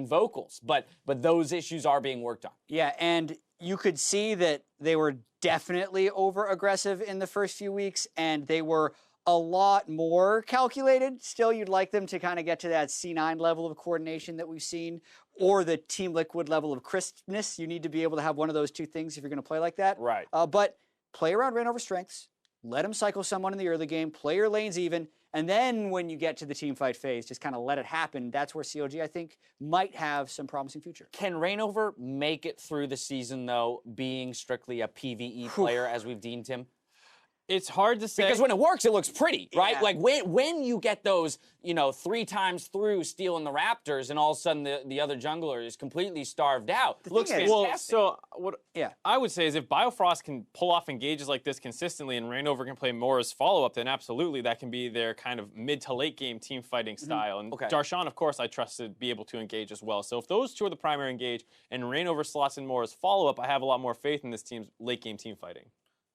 vocals. But those issues are being worked on. Yeah, and you could see that they were definitely over-aggressive in the first few weeks, and they were a lot more calculated. Still, you'd like them to kind of get to that C9 level of coordination that we've seen, or the Team Liquid level of crispness. You need to be able to have one of those two things if you're going to play like that. Right. But play around ReignOver strengths. Let him cycle someone in the early game, play your lanes even, and then when you get to the team fight phase, just kind of let it happen. That's where CLG, I think, might have some promising future. Can ReignOver make it through the season, though, being strictly a PvE player as we've deemed him? It's hard to say. Because when it works, it looks pretty, right? Yeah. Like when you get those, 3 times through stealing the Raptors and all of a sudden the other jungler is completely starved out. It looks fantastic. Well, so what I would say is if Biofrost can pull off engages like this consistently and ReignOver can play more as follow-up, then absolutely that can be their kind of mid to late game team fighting style. And Darshan, of course, I trust to be able to engage as well. So if those two are the primary engage and ReignOver slots in more as follow-up, I have a lot more faith in this team's late game team fighting.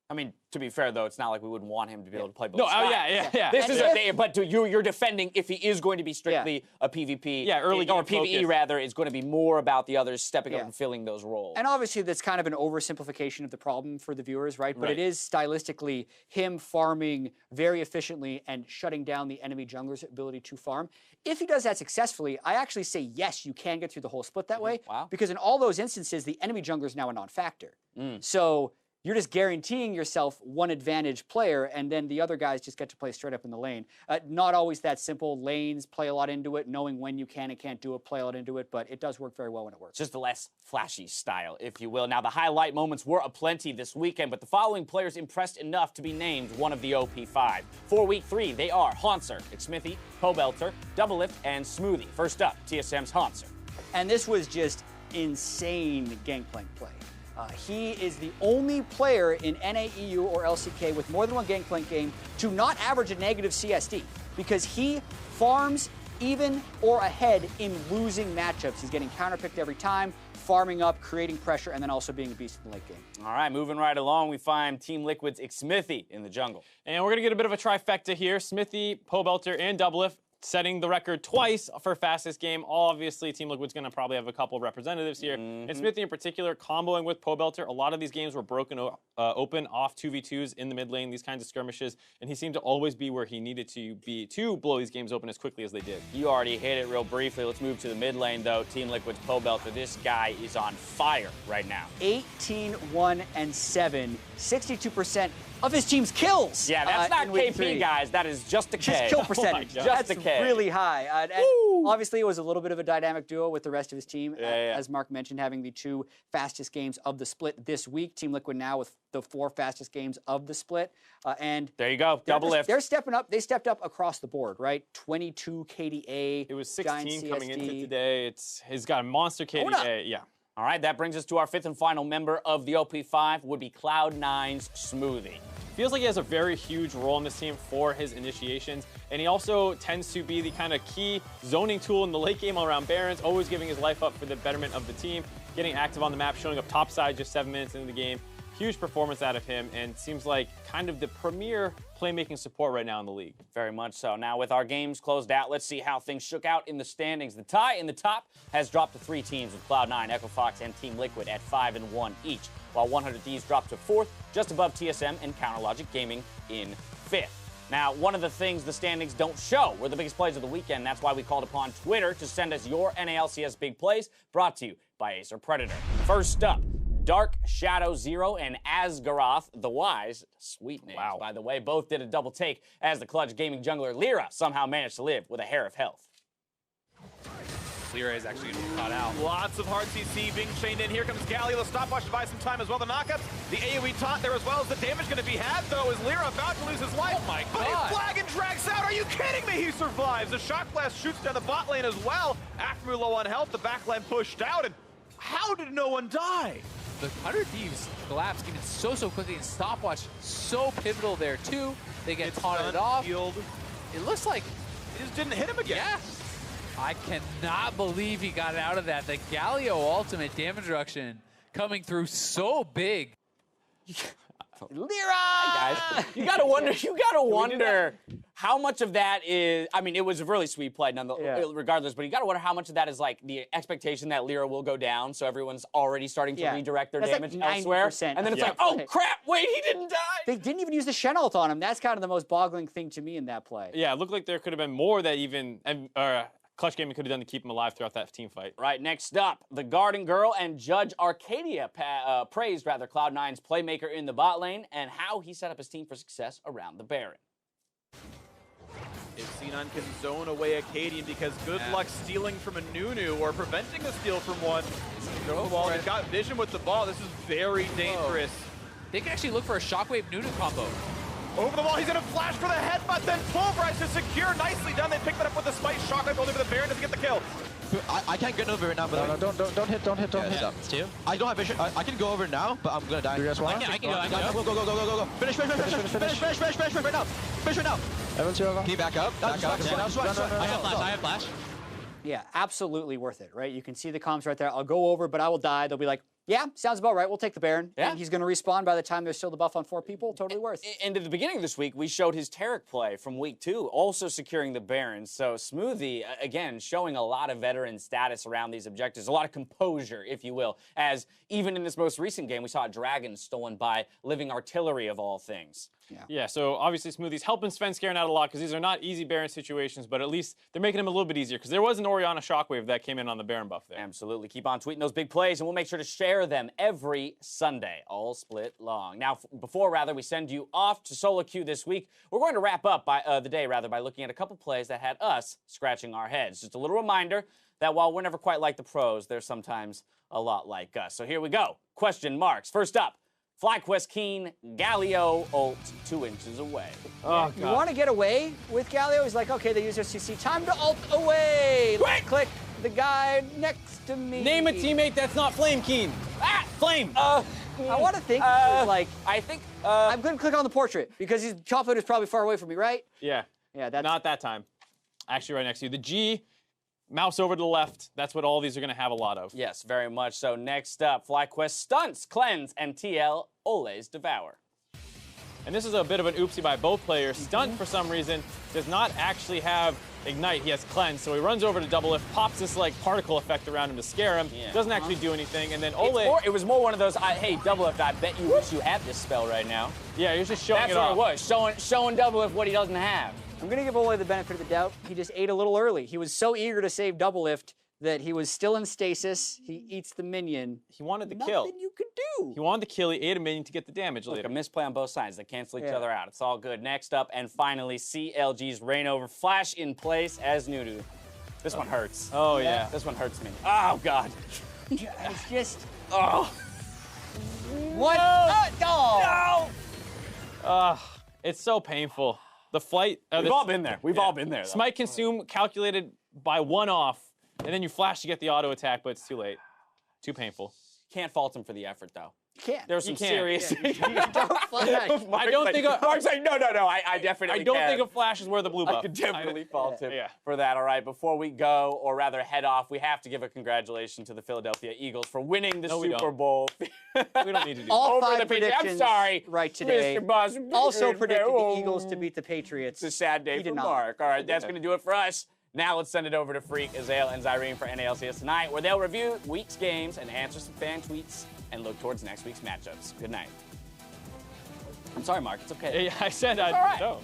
I mean, to be fair, though, it's not like we wouldn't want him to be able to play both sides. No, yeah. This is but you're defending if he is going to be strictly a PvP. Early game or PvE, focus. rather, is going to be more about the others stepping up and filling those roles. And obviously, that's kind of an oversimplification of the problem for the viewers, right? But it is stylistically him farming very efficiently and shutting down the enemy jungler's ability to farm. If he does that successfully, I actually say, yes, you can get through the whole split that way. Wow. Because in all those instances, the enemy jungler is now a non-factor. So you're just guaranteeing yourself one advantage player, and then the other guys just get to play straight up in the lane. Not always that simple. Lanes play a lot into it, knowing when you can and can't do it, play a lot into it, but it does work very well when it works. Just a less flashy style, if you will. Now, the highlight moments were aplenty this weekend, but the following players impressed enough to be named one of the OP5. For Week 3, they are Haunser, Xmithie, Pobelter, Doublelift, and Smoothie. First up, TSM's Haunser. And this was just insane Gangplank play. He is the only player in NAEU or LCK with more than one Gangplank game to not average a negative CSD because he farms even or ahead in losing matchups. He's getting counterpicked every time, farming up, creating pressure, and then also being a beast in the late game. All right, moving right along, we find Team Liquid's Xmithie in the jungle. And we're going to get a bit of a trifecta here. Xmithie, Pobelter, and Doublelift setting the record twice for fastest game. Obviously, Team Liquid's going to probably have a couple of representatives here. And Smithy in particular, comboing with Pobelter. A lot of these games were broken open off 2v2s in the mid lane, these kinds of skirmishes, and he seemed to always be where he needed to be to blow these games open as quickly as they did. You already hit it real briefly. Let's move to the mid lane, though. Team Liquid's Pobelter. This guy is on fire right now. 18-1-7, 62% of his team's kills. Yeah, that's not in week KP, 3. guys. That is just a K. Just kill percentage. Just a K. Really high. And obviously, it was a little bit of a dynamic duo with the rest of his team. As Mark mentioned, having the 2 fastest games of the split this week. Team Liquid now with the 4 fastest games of the split. And there you go. Double lift. They're stepping up. They stepped up across the board, right? 22 KDA. It was 16 coming into today. He's got a monster KDA. Yeah. All right, that brings us to our 5th and final member of the OP5, would be Cloud9's Smoothie. Feels like he has a very huge role in this team for his initiations, and he also tends to be the kind of key zoning tool in the late game around Barons, always giving his life up for the betterment of the team, getting active on the map, showing up topside just 7 minutes into the game. Huge performance out of him, and seems like kind of the premier playmaking support right now in the league. Very much so. Now, with our games closed out, let's see how things shook out in the standings. The tie in the top has dropped to 3 teams, with Cloud9, Echo Fox, and Team Liquid at 5-1 each, while 100 Thieves dropped to 4th, just above TSM and Counterlogic Gaming in 5th. Now, one of the things the standings don't show were the biggest plays of the weekend. That's why we called upon Twitter to send us your NALCS big plays, brought to you by Acer Predator. First up, Dark Shadow Zero and Asgaroth the Wise, sweet names, by the way, both did a double take as the clutch gaming jungler Lyra somehow managed to live with a hair of health. Lyra is actually going to be caught out. Lots of hard CC being chained in. Here comes Galio, the stopwatch to buy some time as well. The knockups, the AoE taunt there as well. As the damage going to be had, though, is Lyra about to lose his life. Oh my but God. he's flag and drags out. Are you kidding me? He survives. The shock blast shoots down the bot lane as well. After low on health, the backline pushed out. And how did no one die? The 100 Thieves collapse even so quickly, and stopwatch so pivotal there too. They get taunted off. Healed. It looks like It just didn't hit him again. Yeah. I cannot believe he got out of that. The Galio ultimate damage reduction coming through so big. Lyra! Guys, you gotta wonder how much of that is, I mean, it was a really sweet play regardless, but you gotta wonder how much of that is like the expectation that Lyra will go down, so everyone's already starting to redirect their damage like elsewhere. And then it's like, oh crap, wait, he didn't die! They didn't even use the Shen ult on him. That's kind of the most boggling thing to me in that play. Yeah, it looked like there could have been more that even, Clutch Gaming could have done to keep him alive throughout that team fight. Right, next up, the Garden Girl and Judge Arcadia praised Cloud9's playmaker in the bot lane and how he set up his team for success around the Baron. If Xenon can zone away Acadian, because good luck stealing from a Nunu or preventing the steal from one. He's got vision with the ball. This is very dangerous. They can actually look for a Shockwave Nunu combo. Over the wall, he's gonna flash for the headbutt, then pulverize to secure. Nicely done. They picked that up with the spike. Shockwave only for the Baron doesn't get the kill. I can't get over it now, but don't hit. It's two. I don't have vision. I can go over now, but I'm gonna die. I can go. Go. Finish right now. Finish right now. Can you back up? I have flash. Yeah, absolutely worth it, right? You can see the comms right there. I'll go over, but I will die. They'll be like, yeah, sounds about right. We'll take the Baron. Yeah. And he's going to respawn by the time there's still the buff on 4 people. Totally worth. And at the beginning of this week, we showed his Taric play from week 2, also securing the Baron. So Smoothie, again, showing a lot of veteran status around these objectives, a lot of composure, if you will, as even in this most recent game, we saw a dragon stolen by Living Artillery of all things. Yeah, so obviously Smoothie's helping Svenskeren out a lot because these are not easy Baron situations, but at least they're making him a little bit easier because there was an Orianna Shockwave that came in on the Baron buff there. Absolutely. Keep on tweeting those big plays, and we'll make sure to share them every Sunday, all split long. Now, before we send you off to solo queue this week, we're going to wrap up the day by looking at a couple plays that had us scratching our heads. Just a little reminder that while we're never quite like the pros, they're sometimes a lot like us. So here we go. Question marks. First up. FlyQuest Keane, Galio ult 2 inches away. Oh, you want to get away with Galio? He's like, okay, they use their CC. Time to ult away. Quick! Click the guy next to me. Name a teammate that's not Flame Keane. Ah, Flame! I want to think like... I think... I'm going to click on the portrait because his Chocolate is probably far away from me, right? Yeah. Yeah, that's... Not that time. Actually right next to you. The G... Mouse over to the left. That's what all these are going to have a lot of. Yes, very much so. Next up, FlyQuest Stunts, Cleanse, and TL Ole's Devour. And this is a bit of an oopsie by both players. Stunt, for some reason, does not actually have Ignite. He has Cleanse, so he runs over to Double Lift, pops this like particle effect around him to scare him. Yeah. Doesn't actually do anything, and then Ole... It was more one of those, hey, Double Lift, I bet you wish you had this spell right now. Yeah, he was just showing it off. That's what it was, showing Double Lift what he doesn't have. I'm going to give Ole the benefit of the doubt. He just ate a little early. He was so eager to save Double Lift that he was still in stasis. He eats the minion. He wanted the kill. Nothing you could do. He wanted the kill. He ate a minion to get the damage later. A misplay on both sides. They cancel each other out. It's all good. Next up, and finally, CLG's ReignOver. Flash in place as Nunu. This one hurts. Oh, yeah. This one hurts me. Oh, God. It's just... Oh. What? No! It's so painful. The flight... We've all been there. We've all been there, though. Smite Consume calculated by 1 off, and then you flash to get the auto attack, but it's too late. Too painful. Can't fault him for the effort, though. You can't. There's some serious... You don't flash. I don't think... Mark's like, no, I definitely I don't think a flash is worth the blue buff. I could definitely fault him for that. All right, before we go, or rather head off, we have to give a congratulations to the Philadelphia Eagles for winning the Super Bowl. We don't need to do All that. 5 predictions I'm sorry, right today. Mr. Boss. Also predicted the Eagles to beat the Patriots. It's a sad day for Mark. All right, that's going to do it for us. Now let's send it over to Freak, Azale, and Zyrene for NALCS tonight, where they'll review week's games and answer some fan tweets and look towards next week's matchups. Good night. I'm sorry, Mark. It's okay. I said I don't.